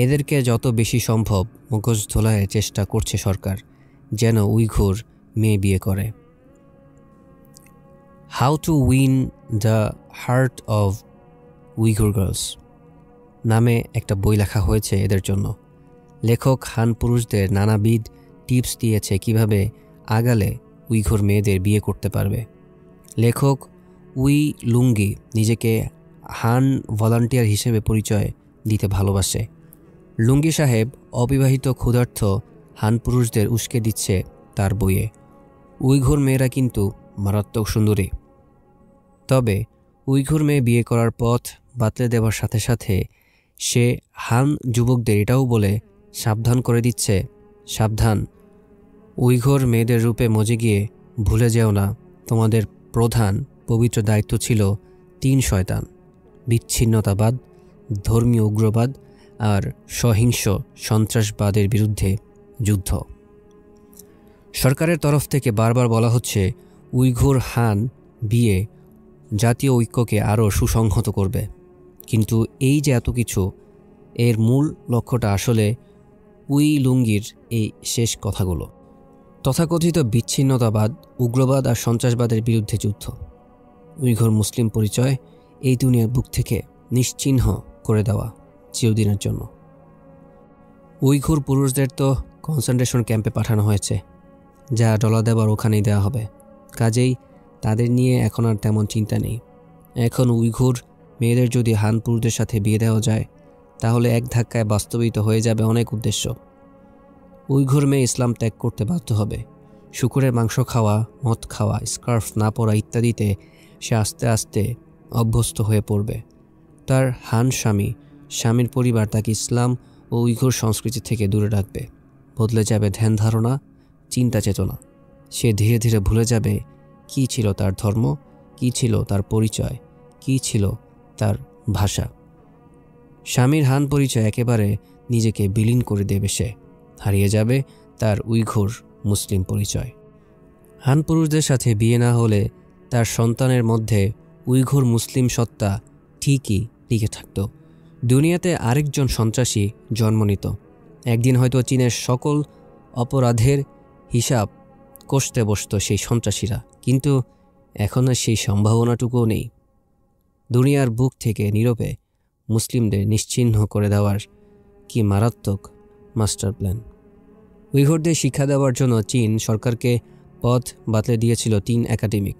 এদেরকে যত বেশি সম্ভব মগজ ধোলাইয়ের চেষ্টা করছে সরকার, যেন উইঘুর মেয়ে বিয়ে করে। How to win the heart of Uyghur girls নামে একটা বই লেখা হয়েছে এদের জন্য। লেখক হান পুরুষদের নানাবিধ টিপস দিয়েছে কিভাবে আগালে উইঘুর মেয়েদের বিয়ে করতে পারবে। লেখক উই লুঙ্গি নিজেকে হান ভলান্টিয়ার হিসেবে পরিচয় দিতে ভালোবাসে। লুঙ্গি সাহেব অবিবাহিত ক্ষুধার্ত হান পুরুষদের উস্কে দিচ্ছে তার বইয়ে। উইঘুর মেয়েরা কিন্তু মারাত্মক সুন্দরী। তবে উইঘুর মেয়ে বিয়ে করার পথ বাতলে দেওয়ার সাথে সাথে সে হান যুবকদের এটাও বলে সাবধান করে দিচ্ছে, সাবধান, উইঘুর মেয়েদের রূপে মজে গিয়ে ভুলে যেও না তোমাদের প্রধান পবিত্র দায়িত্ব ছিল 3 শয়তান: বিচ্ছিন্নতাবাদ, ধর্মীয় উগ্রবাদ আর সহিংস সন্ত্রাসবাদের বিরুদ্ধে যুদ্ধ। সরকারের তরফ থেকে বারবার বলা হচ্ছে উইঘুর হান বিয়ে জাতীয় ঐক্যকে আরও সুসংহত করবে। কিন্তু এই যে এত কিছু, এর মূল লক্ষ্যটা আসলে উই লুঙ্গির এই শেষ কথাগুলো। তথাকথিত বিচ্ছিন্নতাবাদ, উগ্রবাদ আর সন্ত্রাসবাদের বিরুদ্ধে যুদ্ধ। উইঘুর মুসলিম পরিচয় এই দুনিয়ার বুক থেকে নিশ্চিহ্ন করে দেওয়া চিরদিনের জন্য। উইঘুর পুরুষদের তো কনসেন্ট্রেশন ক্যাম্পে পাঠানো হয়েছে, যা ডলা দেওয়ার ওখানেই দেওয়া হবে। কাজেই তাদের নিয়ে এখন আর তেমন চিন্তা নেই। এখন উইঘুর মেয়েদের যদি হান পুরুষদের সাথে বিয়ে দেওয়া যায়, তাহলে এক ধাক্কায় বাস্তবিত হয়ে যাবে অনেক উদ্দেশ্য। উইঘুর মেয়ে ইসলাম ত্যাগ করতে বাধ্য হবে। শূকরের মাংস খাওয়া, মদ খাওয়া, স্কার্ফ না পরা ইত্যাদিতে সে আস্তে আস্তে অভ্যস্ত হয়ে পড়বে। তার হান স্বামীর পরিবার তাকে ইসলাম ও উইঘুর সংস্কৃতি থেকে দূরে রাখবে। বদলে যাবে ধ্যান ধারণা, চিন্তা চেতনা। সে ধীরে ধীরে ভুলে যাবে কী ছিল তার ধর্ম, কী ছিল তার পরিচয়, কী ছিল তার ভাষা। স্বামীর হান পরিচয় একেবারে নিজেকে বিলীন করে দেবে সে। হারিয়ে যাবে তার উইঘুর মুসলিম পরিচয়। হান পুরুষদের সাথে বিয়ে না হলে তার সন্তানের মধ্যে উইঘুর মুসলিম সত্তা ঠিকই টিকে থাকত। দুনিয়াতে আরেকজন সন্ত্রাসী জন্ম নিত। একদিন হয়তো চীনের সকল অপরাধের হিসাব কষতে বসত সেই সন্ত্রাসীরা, কিন্তু এখন আর সেই সম্ভাবনাটুকুও নেই। দুনিয়ার বুক থেকে নীরবে মুসলিমদের নিশ্চিহ্ন করে দেওয়ার কি মারাত্মক মাস্টার প্ল্যান। উইঘুরদের শিক্ষা দেওয়ার জন্য চীন সরকারকে পদ বাতলে দিয়েছিল 3 একাডেমিক।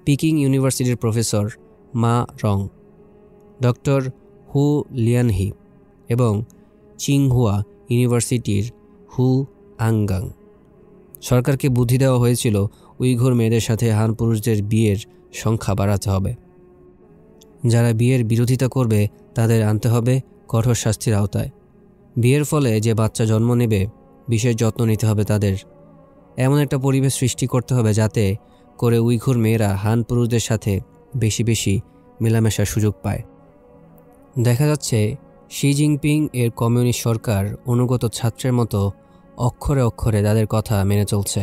পিকিং ইউনিভার্সিটির প্রফেসর মা রং, ডক্টর হু লিয়ানহি এবং চিংহুয়া ইউনিভার্সিটির হু আঙ্গাং। সরকারকে বুদ্ধি দেওয়া হয়েছিল উইঘুর মেয়েদের সাথে হান পুরুষদের বিয়ের সংখ্যা বাড়াতে হবে। যারা বিয়ের বিরোধিতা করবে তাদের আনতে হবে কঠোর শাস্তির আওতায়। বিয়ের ফলে যে বাচ্চা জন্ম নেবে বিশেষ যত্ন নিতে হবে তাদের। এমন একটা পরিবেশ সৃষ্টি করতে হবে যাতে করে উইঘুর মেয়েরা হান পুরুষদের সাথে বেশি বেশি মেলামেশার সুযোগ পায়। দেখা যাচ্ছে শি জিনপিং এর কমিউনিস্ট সরকার অনুগত ছাত্রের মতো অক্ষরে অক্ষরে তাদের কথা মেনে চলছে।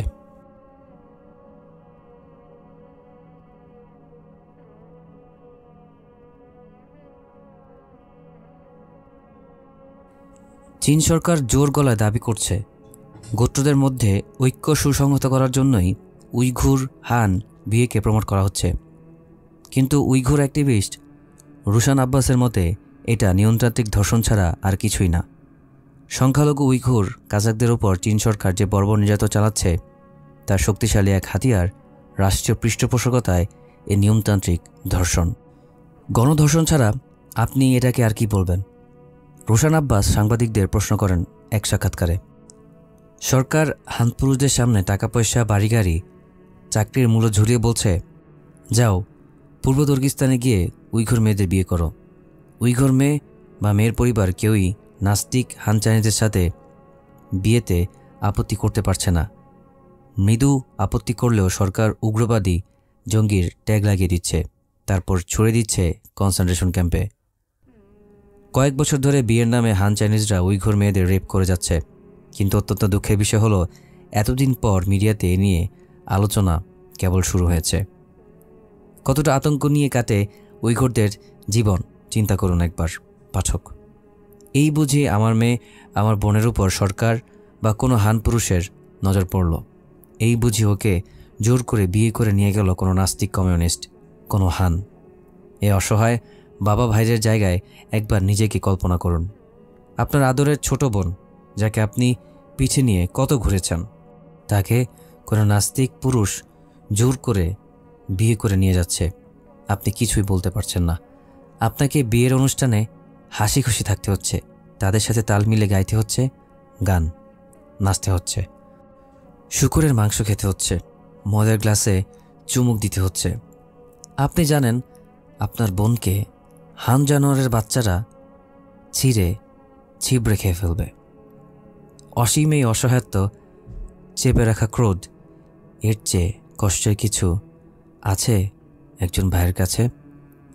চীন সরকার জোর গলায় দাবি করছে গোত্রদের মধ্যে ঐক্য সুসংহত করার জন্যই উইঘুর হান বিয়েকে প্রমোট করা হচ্ছে। কিন্তু উইঘুর অ্যাক্টিভিস্ট রুশান আব্বাসের মতে এটা নিয়ন্ত্রাত্মিক ধর্ষণ ছাড়া আর কিছুই না। সংখ্যালঘু উইঘুর কাজাকদের ওপর চীন সরকার যে বর্বর নির্যাতন চালাচ্ছে তার শক্তিশালী এক হাতিয়ার রাষ্ট্রীয় পৃষ্ঠপোষকতায় এই নিয়মতান্ত্রিক ধর্ষণ। গণধর্ষণ ছাড়া আপনি এটাকে আর কি বলবেন? রুশান আব্বাস সাংবাদিকদের প্রশ্ন করেন এক সাক্ষাৎকারে। সরকার হান পুরুষদের সামনে টাকা পয়সা, বাড়ি গাড়ি, চাকরির মূল্য ঝুলিয়ে বলছে, যাও পূর্ব তুর্কিস্তানে গিয়ে উইঘুর মেয়েদের বিয়ে করো। উইঘুর মেয়ে বা মেয়ের পরিবার কেউই নাস্তিক হান চাইনিজের সাথে বিয়েতে আপত্তি করতে পারছে না। মৃদু আপত্তি করলেও সরকার উগ্রবাদী জঙ্গির ট্যাগ লাগিয়ে দিচ্ছে, তারপর ছড়ে দিচ্ছে কনসেন্ট্রেশন ক্যাম্পে। কয়েক বছর ধরে বিয়ের নামে হান চাইনিজরা উইঘুর মেয়েদের রেপ করে যাচ্ছে। কিন্তু অত্যন্ত দুঃখের বিষয় হলো এতদিন পর মিডিয়াতে এ নিয়ে আলোচনা কেবল শুরু হয়েছে। কতটা আতঙ্ক নিয়ে কাটে উইঘুরদের জীবন চিন্তা করুন একবার পাঠক। এই বুঝে আমার মেয়ে, আমার বোনের উপর সরকার বা কোনো হান পুরুষের নজর পড়ল। এই বুঝি ওকে জোর করে বিয়ে করে নিয়ে গেল কোনো নাস্তিক কমিউনিস্ট, কোনো হান। এ অসহায় বাবা ভাইদের জায়গায় একবার নিজেকে কল্পনা করুন। আপনার আদরের ছোট বোন, যাকে আপনি পিছে নিয়ে কত ঘুরেছেন, তাকে কোনো নাস্তিক পুরুষ জোর করে বিয়ে করে নিয়ে যাচ্ছে। আপনি কিছুই বলতে পারছেন না। আপনাকে বিয়ের অনুষ্ঠানে হাসি খুশি থাকতে হচ্ছে, তাদের সাথে তাল মিলে গাইতে হচ্ছে, গান নাচতে হচ্ছে, শূকরের মাংস খেতে হচ্ছে, মদের গ্লাসে চুমুক দিতে হচ্ছে। আপনি জানেন আপনার বোনকে হান জানোয়ারের বাচ্চারা ছিঁড়ে ছিবড়ে খেয়ে ফেলবে। অসীম এই অসহায়ত্ব, চেপে রাখা ক্রোধ, এর চেয়ে কষ্টের কিছু আছে একজন ভাইয়ের কাছে,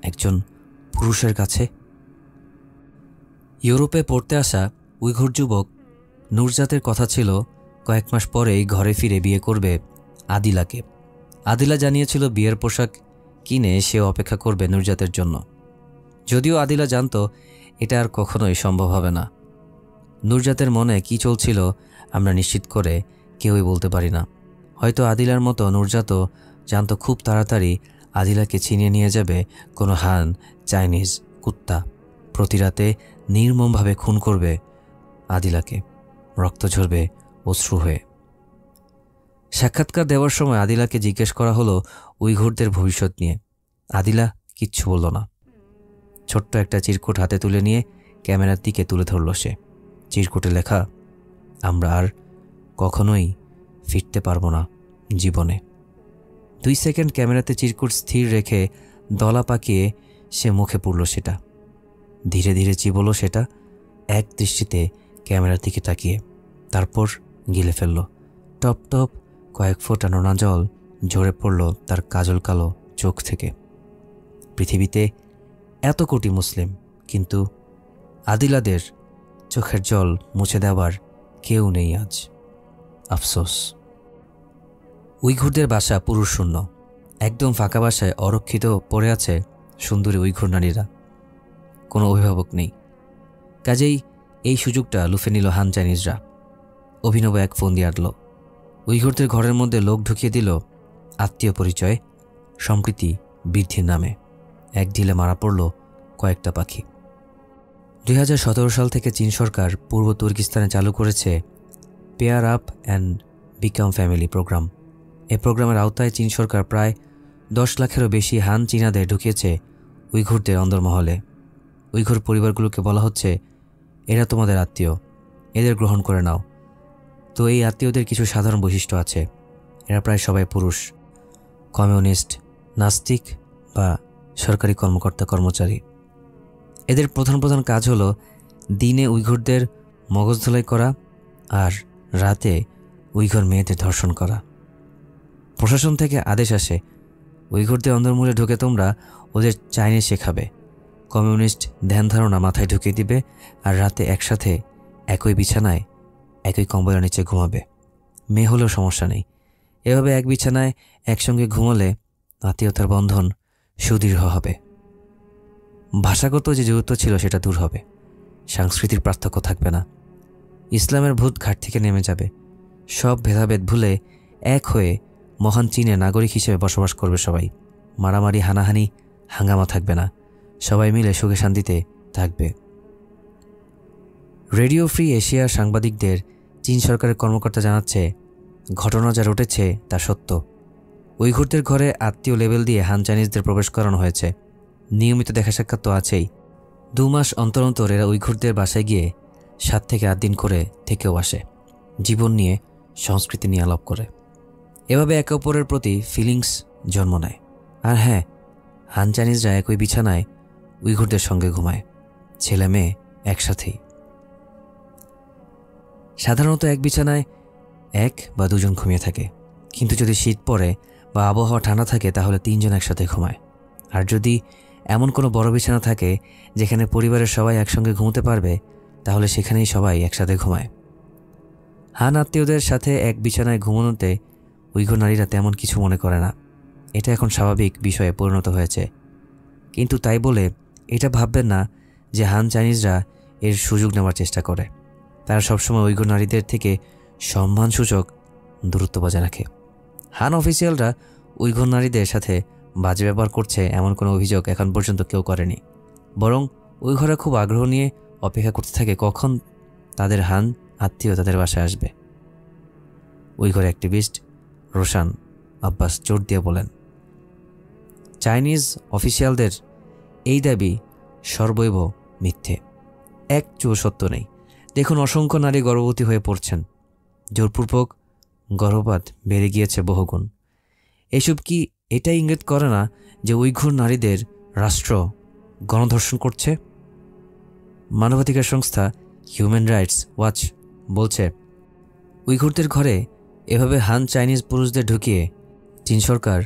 একজন পুরুষের কাছে? ইউরোপে পড়তে আসা উইঘুর যুবক নুরজাতের কথা ছিল কয়েক মাস পরেই ঘরে ফিরে বিয়ে করবে আদিলাকে। আদিলা জানিয়েছিল বিয়ের পোশাক কিনে সে অপেক্ষা করবে নুরজাতের জন্য। যদিও আদিলা জানত এটা আর কখনোই সম্ভব হবে না। নুরজাতের মনে কি চলছিল আমরা নিশ্চিত করে কেউই বলতে পারি না। হয়তো আদিলার মতো নুরজাতও জানত খুব তাড়াতাড়ি আদিলাকে ছিনিয়ে নিয়ে যাবে কোনো হান চাইনিজ কুত্তা। প্রতি রাতে নির্মমভাবে খুন করবে আদিলাকে, রক্ত ঝরবে অশ্রু হয়ে। সাক্ষাৎকার দেওয়ার সময় আদিলাকে জিজ্ঞেস করা হলো উইঘুরদের ভবিষ্যৎ নিয়ে। আদিলা কিচ্ছু বলল না। ছোট্ট একটা চিরকুট হাতে তুলে নিয়ে ক্যামেরার দিকে তুলে ধরল সে। চিরকুটে লেখা, আমরা আর কখনোই ফিরতে পারবো না জীবনে। 2 সেকেন্ড ক্যামেরাতে চিরকুট স্থির রেখে দলা পাকিয়ে সে মুখে পুরল সেটা। ধীরে ধীরে চিবল সেটা, এক দৃষ্টিতে ক্যামেরার দিকে তাকিয়ে, তারপর গিলে ফেলল। টপ টপ কয়েক ফোঁটা নোনা জল ঝরে পড়ল তার কাজল কালো চোখ থেকে। পৃথিবীতে এত কোটি মুসলিম, কিন্তু আদিলাদের চোখের জল মুছে দেওয়ার কেউ নেই আজ। আফসোস। উইঘুরদের বাসা পুরুষ শূন্য, একদম ফাঁকা বাসায় অরক্ষিত পড়ে আছে সুন্দরী উইঘুর নারীরা। কোনো অভিভাবক নেই, কাজেই এই সুযোগটা লুফে নিল হান চাইনিজরা। অভিনব এক ফোন দিয়ে আটল। উইঘুরদের ঘরের মধ্যে লোক ঢুকিয়ে দিল আত্মীয় পরিচয়, সম্প্রীতি বৃদ্ধির নামে। এক ঢিলে মারা পড়ল কয়েকটা পাখি। 2017 সাল থেকে চীন সরকার পূর্ব তুর্কিস্তানে চালু করেছে pair up and become family programme. এই প্রোগ্রামের আওতায় চীন সরকার প্রায় 10 লাখেরও বেশি হান চীনাদের ঢুকিয়েছে উইঘুরদের অন্দরমহলে। উইঘুর পরিবারগুলোকে বলা হচ্ছে, এরা তোমাদের আত্মীয়, এদের গ্রহণ করে নাও। তো এই আত্মীয়দের কিছু সাধারণ বৈশিষ্ট্য আছে। এরা প্রায় সবাই পুরুষ, কমিউনিস্ট, নাস্তিক বা সরকারি কর্মকর্তা কর্মচারী। এদের প্রধান প্রধান কাজ হলো দিনে উইঘুরদের মগজ ধোলাই করা আর রাতে উইঘুর মেয়েদের ধর্ষণ করা। প্রশাসন থেকে আদেশ আসে, উইঘুরদের অন্দরমূলে ঢুকে তোমরা ওদের চাইনিজ শেখাবে, কমিউনিস্ট ধ্যান ধারণা মাথায় ঢুকিয়ে দিবে, আর রাতে একসাথে একই বিছানায় একই কম্বলের নিচে ঘুমাবে। মেয়ে হলেও সমস্যা নেই। এভাবে এক বিছানায় একসঙ্গে ঘুমালে আত্মীয়তার বন্ধন সুদৃঢ় হবে। ভাষাগত যে দূরত্ব ছিল সেটা দূর হবে, সাংস্কৃতিক পার্থক্য থাকবে না, ইসলামের ভূত ঘাট থেকে নেমে যাবে। সব ভেদাভেদ ভুলে এক হয়ে মহান চীনে নাগরিক হিসেবে বসবাস করবে সবাই। মারামারি, হানাহানি, হাঙ্গামা থাকবে না, সবাই মিলে সুখে শান্তিতে থাকবে। রেডিও ফ্রি এশিয়ার সাংবাদিকদের চীন সরকারের কর্মকর্তা জানাচ্ছে, ঘটনা যা ঘটেছে তা সত্য। উইঘুরদের ঘরে আত্মীয় লেবেল দিয়ে হান চাইনিজদের প্রবেশ করানো হয়েছে। নিয়মিত দেখা সাক্ষাৎ তো আছেই। 2 মাস অন্তর অন্তর এরা উইঘুরদের বাসায় গিয়ে 7 থেকে 8 দিন করে থেকেও আসে, জীবন নিয়ে, সংস্কৃতি নিয়ে আলাপ করে। এভাবে একে অপরের প্রতি ফিলিংস জন্ম নেয়। আর হ্যাঁ, হান চাইনিজরা একই বিছানায় উইঘুরদের সঙ্গে ঘুমায়, ছেলে মেয়ে একসাথেই। সাধারণত এক বিছানায় 1 বা 2 জন ঘুমিয়ে থাকে, কিন্তু যদি শীত পড়ে বা আবহাওয়া ঠান্ডা থাকে তাহলে 3 জন একসাথে ঘুমায়। আর যদি এমন কোনো বড় বিছানা থাকে যেখানে পরিবারের সবাই একসঙ্গে ঘুমোতে পারবে, তাহলে সেখানেই সবাই একসাথে ঘুমায়। হান আত্মীয়দের সাথে এক বিছানায় ঘুমানোতে উইঘুর নারীরা তেমন কিছু মনে করে না। এটা এখন স্বাভাবিক বিষয়ে পরিণত হয়েছে। কিন্তু তাই বলে এটা ভাববেন না যে হান চাইনিজরা এর সুযোগ নেওয়ার চেষ্টা করে। তারা সবসময় উইঘুর নারীদের থেকে সম্মানসূচক দূরত্ব বজায় রাখে। হান অফিসিয়ালরা উইঘুর নারীদের সাথে বাজে ব্যবহার করছে এমন কোনো অভিযোগ এখন পর্যন্ত কেউ করেনি। বরং উইঘুররা খুব আগ্রহ নিয়ে অপেক্ষা করতে থাকে কখন তাদের হান আত্মীয় তাদের বাসায় আসবে। উইঘুর অ্যাক্টিভিস্ট রোশান আব্বাস জোর দিয়ে বলেন, চাইনিজ অফিসিয়ালদের এই দাবি সর্বৈব মিথ্যে, এক চুল সত্য নেই। দেখুন, অসংখ্য নারী গর্ভবতী হয়ে পড়ছেন, জোরপূর্বক গর্ভপাত বেড়ে গিয়েছে বহুগুণ। এসব কি এটাই ইঙ্গিত করে না যে উইঘুর নারীদের রাষ্ট্র গণধর্ষণ করছে? মানবাধিকার সংস্থা হিউম্যান রাইটস ওয়াচ বলছে, উইঘুরদের ঘরে এভাবে হান চাইনিজ পুরুষদের ঢুকিয়ে চীন সরকার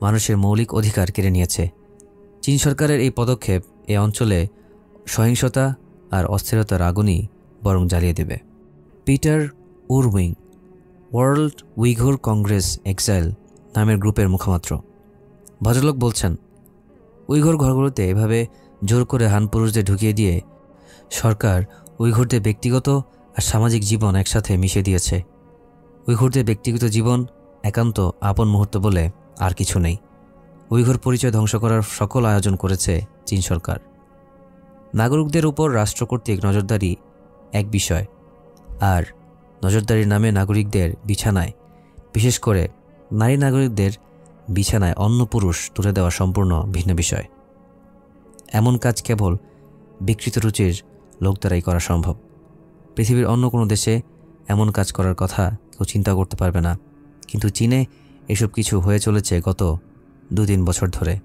মানুষের মৌলিক অধিকার কেড়ে নিয়েছে। চীন সরকারের এই পদক্ষেপ এই অঞ্চলে সহিংসতা আর অস্থিরতার আগুনই বরং জ্বালিয়ে দেবে। Peter Irwin, World Uyghur Congress exile নামের গ্রুপের মুখপাত্র, ভদ্রলোক বলছেন, উইঘুর ঘরগুলোতে এভাবে জোর করে হান পুরুষদের ঢুকিয়ে দিয়ে সরকার উইঘুরদের ব্যক্তিগত আর সামাজিক জীবন একসাথে মিশিয়ে দিয়েছে। উইঘুরদের ব্যক্তিগত জীবন একান্ত আপন মুহূর্ত বলে আর কিছু নেই। উইঘুর পরিচয় ধ্বংস করার সকল আয়োজন করেছে চীন সরকার। নাগরিকদের উপর রাষ্ট্র কর্তৃক নজরদারি এক বিষয়, আর নজরদারির নামে নাগরিকদের বিছানায়, বিশেষ করে নারী নাগরিকদের বিছানায় অন্য পুরুষ তুলে দেওয়া সম্পূর্ণ ভিন্ন বিষয়। এমন কাজ কেবল বিকৃত রুচির লোক দ্বারাই করা সম্ভব। পৃথিবীর অন্য কোনো দেশে এমন কাজ করার কথা কেউ চিন্তা করতে পারবে না, কিন্তু চীনে এসব কিছু হয়ে চলেছে গত 2-3 বছর ধরে।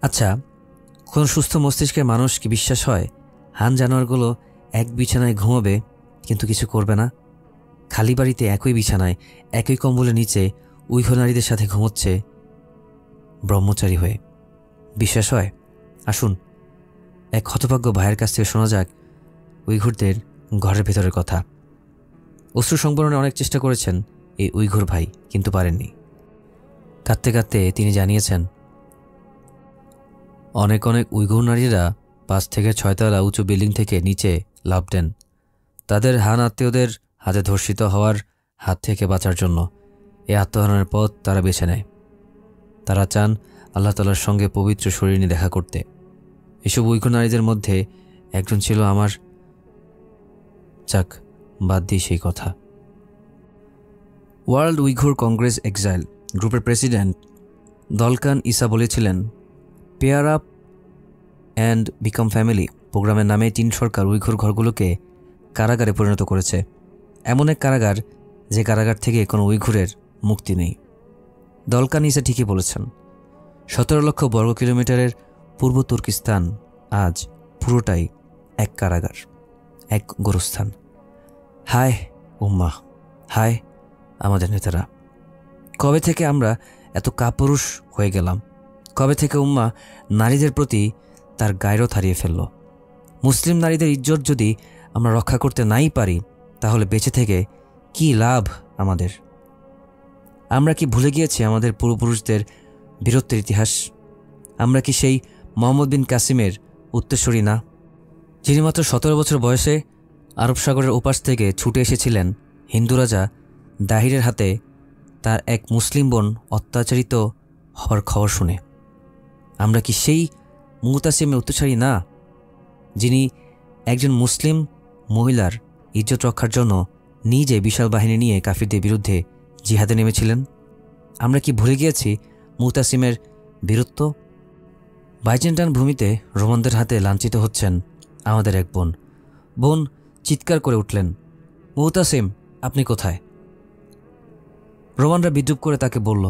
আচ্ছা, কোন সুস্থ মস্তিষ্কের মানুষ কি বিশ্বাস হয় হান জানোয়ারগুলো এক বিছানায় ঘুমাবে কিন্তু কিছু করবে না? খালি বাড়িতে একই বিছানায় একই কম্বলের নিচে উইঘুর নারীদের সাথে ঘুমোচ্ছে ব্রহ্মচারী হয়ে। বিশ্বাস হয়? আসুন এক হতভাগ্য ভাইয়ের কাছ থেকে শোনা যাক উইঘুরদের ঘরের ভেতরের কথা। অশ্রু সংবরণে অনেক চেষ্টা করেছেন এই উইঘুর ভাই, কিন্তু পারেননি। কাঁদতে কাঁদতে তিনি জানিয়েছেন, অনেক অনেক উইঘুর নারীরা 5 থেকে 6 তলা উঁচু বিল্ডিং থেকে নিচে লাফ দেন তাদের হান আত্মীয়দের হাতে ধর্ষিত হওয়ার হাত থেকে বাঁচার জন্য। এই আত্মহননের পথ তারা বেছে নেয়। তারা চান আল্লাহ তাআলার সঙ্গে পবিত্র শরীর নিয়ে দেখা করতে। এসব উইঘুর নারীদের মধ্যে একজন ছিল আমার। যাক, বাদ দিই সেই কথা। ওয়ার্ল্ড উইঘুর কংগ্রেস এক্সাইল গ্রুপের প্রেসিডেন্ট দলকান ইসা বলেছিলেন, pair up and become family প্রোগ্রামের নামে চীন সরকার উইঘুর ঘরগুলোকে কারাগারে পরিণত করেছে। এমন এক কারাগার যে কারাগার থেকে কোনো উইঘুরের মুক্তি নেই। দলকান ইসা ঠিকই বলেছেন। 17 লক্ষ বর্গ কিলোমিটারের পূর্ব তুর্কিস্তান আজ পুরোটাই এক কারাগার, এক গোরস্থান। হায় উম্মাহ, হায় আমাদের নেতারা! কবে থেকে আমরা এত কাপুরুষ হয়ে গেলাম? কবে থেকে উম্মা নারীদের প্রতি তার গায়রত হারিয়ে ফেলল? মুসলিম নারীদের ইজ্জত যদি আমরা রক্ষা করতে নাই পারি, তাহলে বেঁচে থেকে কি লাভ আমাদের? আমরা কি ভুলে গিয়েছি আমাদের পূর্বপুরুষদের বীরত্বের ইতিহাস? আমরা কি সেই মোহাম্মদ বিন কাসিমের উত্তরসূরি না, যিনি মাত্র 17 বছর বয়সে আরব সাগরের ওপাশ থেকে ছুটে এসেছিলেন হিন্দু রাজা দাহিরের হাতে তার এক মুসলিম বোন অত্যাচারিত হওয়ার খবর শুনে? আমরা কি সেই মুতাসিমের উত্তরসূরি না, যিনি একজন মুসলিম মহিলার ইজ্জত রক্ষার জন্য নিজে বিশাল বাহিনী নিয়ে কাফিরদের বিরুদ্ধে জিহাদে নেমেছিলেন? আমরা কি ভুলে গিয়েছি মুতাসিমের বীরত্ব? বাইজেন্টাইন ভূমিতে রোমানদের হাতে লাঞ্ছিত হচ্ছেন আমাদের এক বোন। বোন চিৎকার করে উঠলেন, মুতাসিম, আপনি কোথায়? রোমানরা বিদ্রুপ করে তাকে বলল,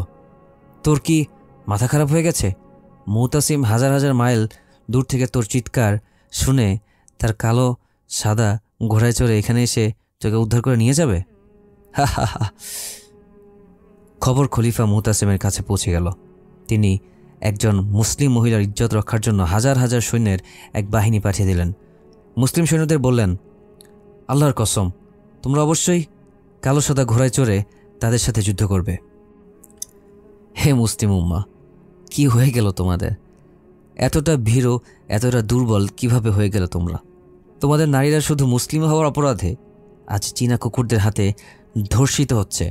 তোর কি মাথা খারাপ হয়ে গেছে? মুতাসিম হাজার হাজার মাইল দূর থেকে তোর চিৎকার শুনে তার কালো সাদা ঘোড়ায় চড়ে এখানে এসে তোকে উদ্ধার করে নিয়ে যাবে? হা হা হা। খবর খলিফা মুতাসিমের কাছে পৌঁছে গেল। তিনি একজন মুসলিম মহিলার ইজ্জত রক্ষার জন্য হাজার হাজার সৈন্যের এক বাহিনী পাঠিয়ে দিলেন। মুসলিম সৈন্যদের বললেন, আল্লাহর কসম, তোমরা অবশ্যই কালো সাদা ঘোড়ায় চড়ে তাদের সাথে যুদ্ধ করবে। হে মুসলিম উম্মাহ, কি হয়ে গেল তোমাদের? এতটা ভীরু, এতটা দুর্বল কিভাবে হয়ে গেল তোমরা? তোমাদের নারীরা শুধু মুসলিম হওয়ার অপরাধে আজ চীনা কুকুরদের হাতে ধর্ষিত হচ্ছে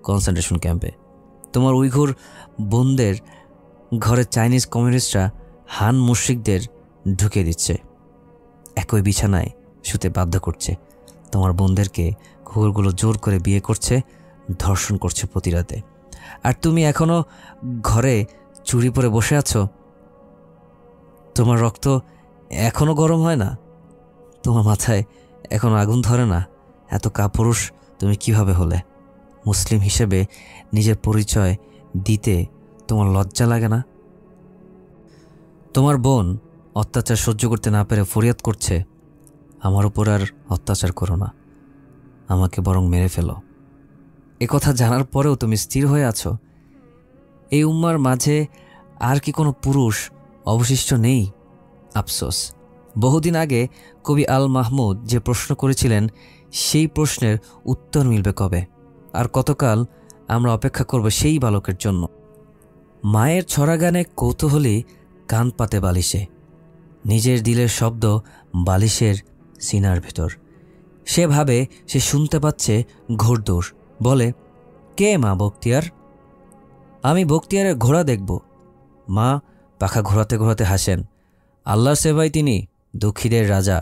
কনসেন্ট্রেশন ক্যাম্পে। তোমার উইঘুর বোনদের ঘরে চাইনিজ কমিউনিস্টরা হান মুশরিকদের ঢুকিয়ে দিচ্ছে, একই বিছানায় শুতে বাধ্য করছে। তোমার বোনদেরকে কুকুরগুলো জোর করে বিয়ে করছে, ধর্ষণ করছে প্রতি রাতে। আর তুমি এখনো ঘরে চুরি পরে বসে আছো? তোমার রক্ত এখনো গরম হয় না? তোমার মাথায় এখনো আগুন ধরে না? এত কাপুরুষ তুমি কিভাবে হলে? মুসলিম হিসেবে নিজের পরিচয় দিতে তোমার লজ্জা লাগে না? তোমার বোন অত্যাচার সহ্য করতে না পেরে ফরিয়াদ করছে, আমার উপর আর অত্যাচার করো না, আমাকে বরং মেরে ফেলো। এ কথা জানার পরেও তুমি স্থির হয়ে আছো? এই উম্মার মাঝে আর কি কোনো পুরুষ অবশিষ্ট নেই? আফসোস, বহুদিন আগে কবি আল মাহমুদ যে প্রশ্ন করেছিলেন, সেই প্রশ্নের উত্তর মিলবে কবে? আর কতকাল আমরা অপেক্ষা করব সেই বালকের জন্য? মায়ের ছড়া গানে কৌতূহলী কান পাতে বালিশে, নিজের দিলের শব্দ বালিশের সিনার ভেতর। সে ভাবে সে শুনতে পাচ্ছে ঘোড়দৌড়। বলে, কে মা বখতিয়ার? আমি বখতিয়ারের ঘোড়া দেখব। মা পাখা ঘোরাতে ঘোরাতে হাসেন। আল্লাহর সেবায় তিনি দুঃখীদের রাজা।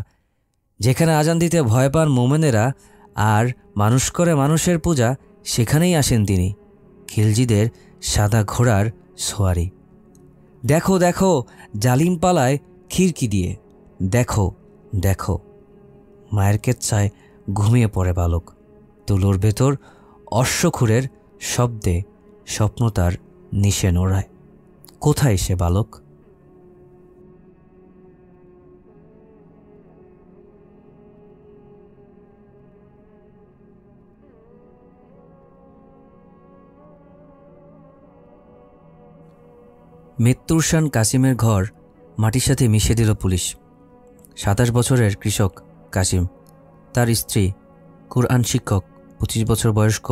যেখানে আজান দিতে ভয় পান মোমেনেরা আর মানুষ করে মানুষের পূজা, সেখানেই আসেন তিনি, খিলজিদের সাদা ঘোড়ার সোয়ারি। দেখো দেখো জালিম পালায় খিড়কি দিয়ে, দেখো দেখো। মায়ের কেচ্ছায় ঘুমিয়ে পড়ে বালক। তুলোর ভেতর অশ্বক্ষুরের শব্দে স্বপ্ন তার নিশে নোড়ায়। কোথায় সে বালক? মৃত্যুর শান কাসিমের ঘর মাটির সাথে মিশিয়ে দিল পুলিশ। ২৭ বছরের কৃষক কাসিম, তার স্ত্রী কুরআন শিক্ষক ২৫ বছর বয়স্ক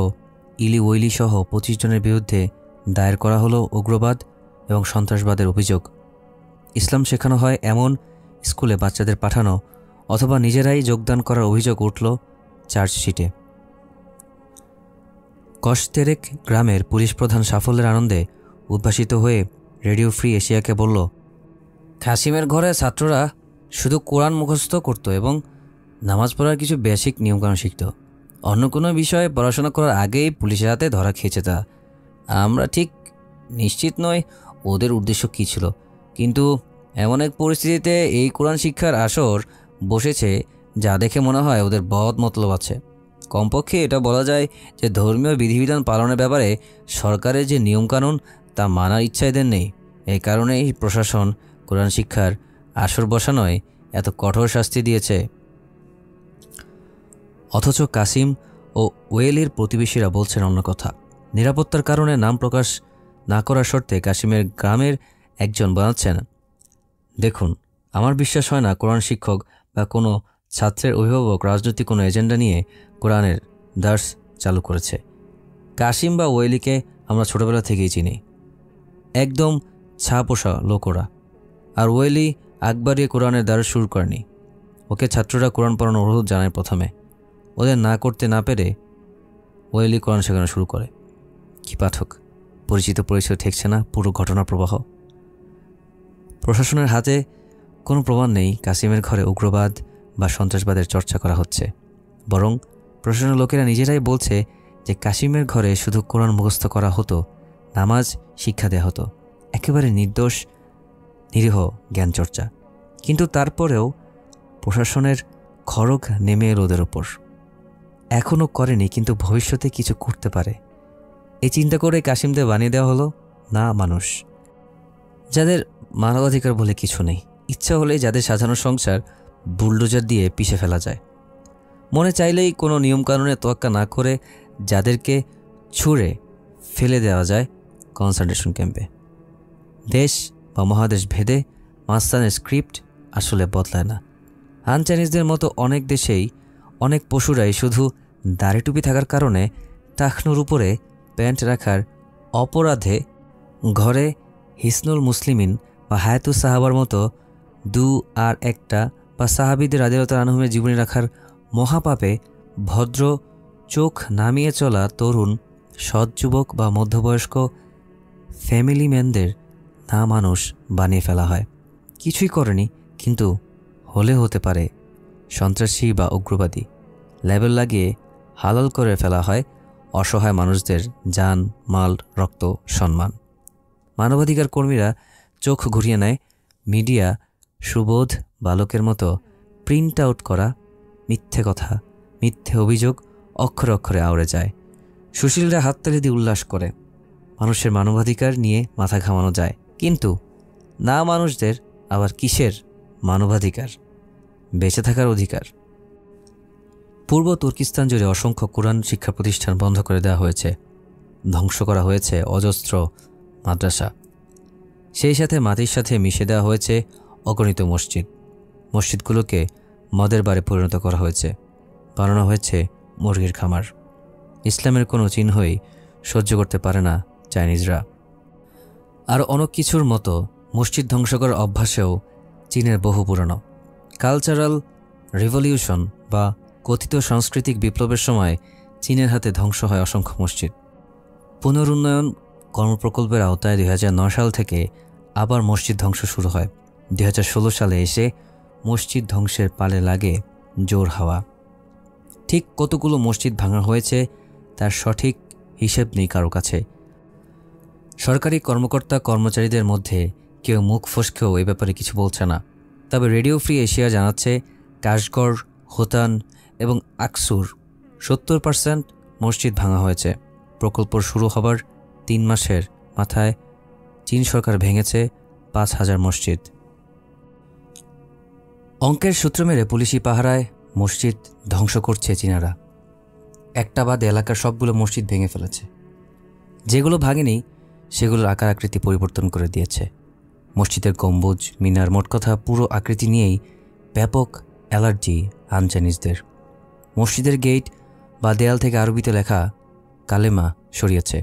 ইলি ওয়েলি সহ ২৫ জনের বিরুদ্ধে দায়ের করা হলো উগ্রবাদ এবং সন্ত্রাসবাদের অভিযোগ। ইসলাম শেখানো হয় এমন স্কুলে বাচ্চাদের পাঠানো অথবা নিজেরাই যোগদান করার অভিযোগ উঠল চার্জশিটে। কশতেরেক গ্রামের পুলিশ প্রধান সাফল্যের আনন্দে উদ্ভাসিত হয়ে রেডিও ফ্রি এশিয়াকে বলল, কাসিমের ঘরে ছাত্ররা শুধু কোরআন মুখস্থ করত এবং নামাজ পড়ার কিছু বেসিক নিয়মকানুন শিখত। অন্য কোনো বিষয়ে পড়াশোনা করার আগেই পুলিশের হাতে ধরা খেয়েছে তা। আমরা ঠিক নিশ্চিত নই ওদের উদ্দেশ্য কী ছিল, কিন্তু এমন এক পরিস্থিতিতে এই কোরআন শিক্ষার আসর বসেছে যা দেখে মনে হয় ওদের বদ মতলব আছে। কমপক্ষে এটা বলা যায় যে ধর্মীয় বিধিবিধান পালনের ব্যাপারে সরকারের যে নিয়মকানুন তা মানার ইচ্ছা এদের নেই। এই কারণেই প্রশাসন কোরআন শিক্ষার আসর বসানোয় এত কঠোর শাস্তি দিয়েছে। অথচ কাসিম ও ওয়েলির প্রতিবেশীরা বলছেন অন্য কথা। নিরাপত্তার কারণে নাম প্রকাশ না করার শর্তে কাসিমের গ্রামের একজন জানাচ্ছেন, দেখুন, আমার বিশ্বাস হয় না কোরআন শিক্ষক বা কোনো ছাত্রের অভিভাবক রাজনৈতিক কোনো এজেন্ডা নিয়ে কোরআনের দার্স চালু করেছে। কাসিম বা ওয়েলিকে আমরা ছোটবেলা থেকেই চিনি, একদম ছাপোষা লোক ওরা। আর ওয়েলি আকবরিয়ে কোরআনের দার্স শুরু করেনি, ওকে ছাত্ররা কোরআন পড়ানোর অনুরোধ জানায় প্রথমে। ওদের না করতে না পেরে ওয়েলি কোরআন শেখানো শুরু করে। কি পাঠক, পরিচিত পরিচয় ঠেকছে না পুরো ঘটনার প্রবাহ। প্রশাসনের হাতে কোনো প্রমাণ নেই কাসিমের ঘরে উগ্রবাদ বা সন্ত্রাসবাদের চর্চা করা হচ্ছে, বরং প্রশাসনের লোকেরা নিজেরাই বলছে যে কাসিমের ঘরে শুধু কোরআন মুখস্থ করা হতো, নামাজ শিক্ষা দেওয়া হতো, একেবারে নির্দোষ নিরীহ জ্ঞান চর্চা। কিন্তু তারপরেও প্রশাসনের খড়গ নেমে এলো ওদের ওপর। এখনও করেনি, কিন্তু ভবিষ্যতে কিছু করতে পারে এই চিন্তা করে কাসিমদের বানিয়ে দেওয়া হলো না মানুষ, যাদের মানবাধিকার বলে কিছু নেই। ইচ্ছা হলেই যাদের সাজানো সংসার বুলডোজার দিয়ে পিষে ফেলা যায়। মনে চাইলেই কোনো নিয়মকানুনে তোয়াক্কা না করে যাদেরকে ছুঁড়ে ফেলে দেওয়া যায় কনসেন্ট্রেশন ক্যাম্পে। দেশ বা মহাদেশ ভেদে মাস্তানের স্ক্রিপ্ট আসলে বদলায় না। হান চাইনিজদের মতো অনেক দেশেই অনেক পশুরাই শুধু দাড়ি টুপি থাকার কারণে টাকনুর উপরে প্যান্ট রাখার অপরাধে ঘরে হিসনুল মুসলিমিন বা হায়াতুস সাহাবার মতো আর একটা বা সাহাবিদের রাদিয়াল্লাহু আনহুমের জীবনী রাখার মহাপাপে ভদ্র চোখ নামিয়ে চলা তরুণ সৎ যুবক বা মধ্যবয়স্ক ফ্যামিলি ম্যানদের না মানুষ বানিয়ে ফেলা হয়। কিছুই করেনি, কিন্তু হলে হতে পারে সন্ত্রাসী বা উগ্রবাদী। লেবেল লাগিয়ে হালাল করে ফেলা হয় অসহায় মানুষদের জান, মাল, রক্ত, সম্মান। মানবাধিকার কর্মীরা চোখ ঘুরিয়ে নেয়, মিডিয়া সুবোধ বালকের মতো প্রিন্ট আউট করা মিথ্যে কথা, মিথ্যে অভিযোগ অক্ষরে অক্ষরে আওড়ে যায়। সুশীলরা হাততালি দিয়ে উল্লাস করে। মানুষের মানবাধিকার নিয়ে মাথা ঘামানো যায়, কিন্তু না মানুষদের আবার কিসের মানবাধিকার? বেঁচে থাকার অধিকার। পূর্ব তুর্কিস্তান জুড়ে অসংখ্য কোরআন শিক্ষা প্রতিষ্ঠান বন্ধ করে দেওয়া হয়েছে, ধ্বংস করা হয়েছে অজস্র মাদ্রাসা। সেই সাথে মাটির সাথে মিশে দেওয়া হয়েছে অগণিত মসজিদ। মসজিদগুলোকে মদের বারে পরিণত করা হয়েছে, বানানো হয়েছে মুরগির খামার। ইসলামের কোনো চিহ্নই সহ্য করতে পারে না চাইনিজরা। আর অনেক কিছুর মতো মসজিদ ধ্বংস করার অভ্যাসেও চীনের বহু পুরনো। কালচারাল রিভলিউশন বা কথিত সাংস্কৃতিক বিপ্লবের সময় চীনের হাতে ধ্বংস হয় অসংখ্য মসজিদ। পুনরুন্নয়ন কর্মপ্রকল্পের আওতায় 2009 সাল থেকে আবার মসজিদ ধ্বংস শুরু হয়। 2016 সালে এসে মসজিদ ধ্বংসের পালে লাগে জোর হাওয়া। ঠিক কতগুলো মসজিদ ভাঙা হয়েছে তার সঠিক হিসেব নেই কারো কাছে। সরকারি কর্মকর্তা কর্মচারীদের মধ্যে কেউ মুখ ফসকেও এ ব্যাপারে কিছু বলছে না। তবে রেডিও ফ্রি এশিয়া জানাচ্ছে কাশগড়, হোতান এবং আকসুর 70% মসজিদ ভাঙা হয়েছে। প্রকল্প শুরু হবার 3 মাসের মাথায় চীন সরকার ভেঙেছে 5,000 মসজিদ। অঙ্কের সূত্র মেরে পুলিশি পাহারায় মসজিদ ধ্বংস করছে চীনারা। একটা বাদে এলাকার সবগুলো মসজিদ ভেঙে ফেলেছে। যেগুলো ভাঙেনি সেগুলোর আকার আকৃতি পরিবর্তন করে দিয়েছে। মসজিদের গম্বুজ, মিনার, মোট কথা পুরো আকৃতি নিয়েই ব্যাপক অ্যালার্জি হান চাইনিজদের। মসজিদের গেট বা দেয়াল থেকে আরবিতে লেখা কালেমা সরিয়েছে,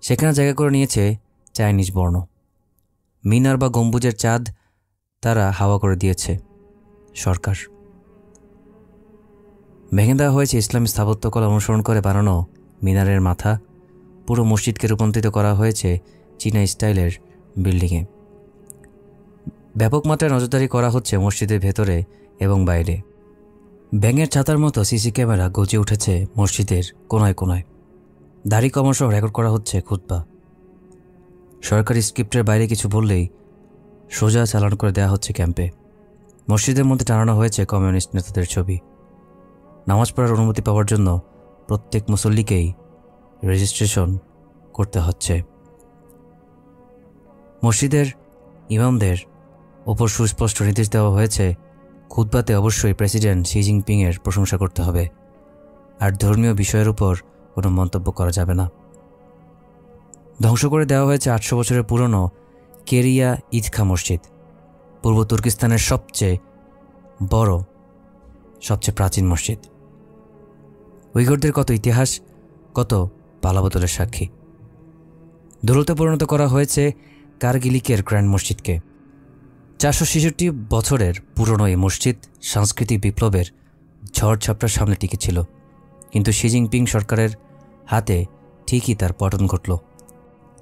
সেখানে জায়গা করে নিয়েছে চাইনিজ বর্ণ। মিনার বা গম্বুজের চাঁদ তারা হাওয়া করে দিয়েছে সরকার। ভেঙে দেওয়া হয়েছে ইসলামী স্থাপত্যকলা অনুসরণ করে বানানো মিনারের মাথা। পুরো মসজিদকে রূপান্তরিত করা হয়েছে চীনা স্টাইলের বিল্ডিংয়ে। ব্যাপক মাত্রায় নজরদারি করা হচ্ছে মসজিদের ভেতরে এবং বাইরে। ব্যাঙের ছাতার মতো সিসি ক্যামেরা গজে উঠেছে মসজিদের কোনায় কোনায়। দাড়ি কমাসহ রেকর্ড করা হচ্ছে খুতবা। সরকারি স্ক্রিপ্টের বাইরে কিছু বললেই সোজা চালান করে দেওয়া হচ্ছে ক্যাম্পে। মসজিদের মধ্যে টানানো হয়েছে কমিউনিস্ট নেতাদের ছবি। নামাজ পড়ার অনুমতি পাওয়ার জন্য প্রত্যেক মুসল্লিকেই রেজিস্ট্রেশন করতে হচ্ছে। মসজিদের ইমামদের ওপর সুস্পষ্ট নির্দেশ দেওয়া হয়েছে, খুতবাতে অবশ্যই প্রেসিডেন্ট শি জিনপিংয়ের প্রশংসা করতে হবে, আর ধর্মীয় বিষয়ের উপর কোনো মন্তব্য করা যাবে না। ধ্বংস করে দেওয়া হয়েছে 800 বছরের পুরনো কেরিয়া ঈদগাহ মসজিদ, পূর্ব তুর্কিস্তানের সবচেয়ে বড়, সবচেয়ে প্রাচীন মসজিদ। উইঘুরদের কত ইতিহাস, কত পালাবদলের সাক্ষী। দৌলতে পরিণত করা হয়েছে কারগিলিকের গ্র্যান্ড মসজিদকে। 466 বছরের পুরনো এই মসজিদ সাংস্কৃতিক বিপ্লবের ঝড়ঝাপটার সামনে টিকে ছিল, কিন্তু শি জিনপিং সরকারের হাতে ঠিকই তার পতন ঘটল।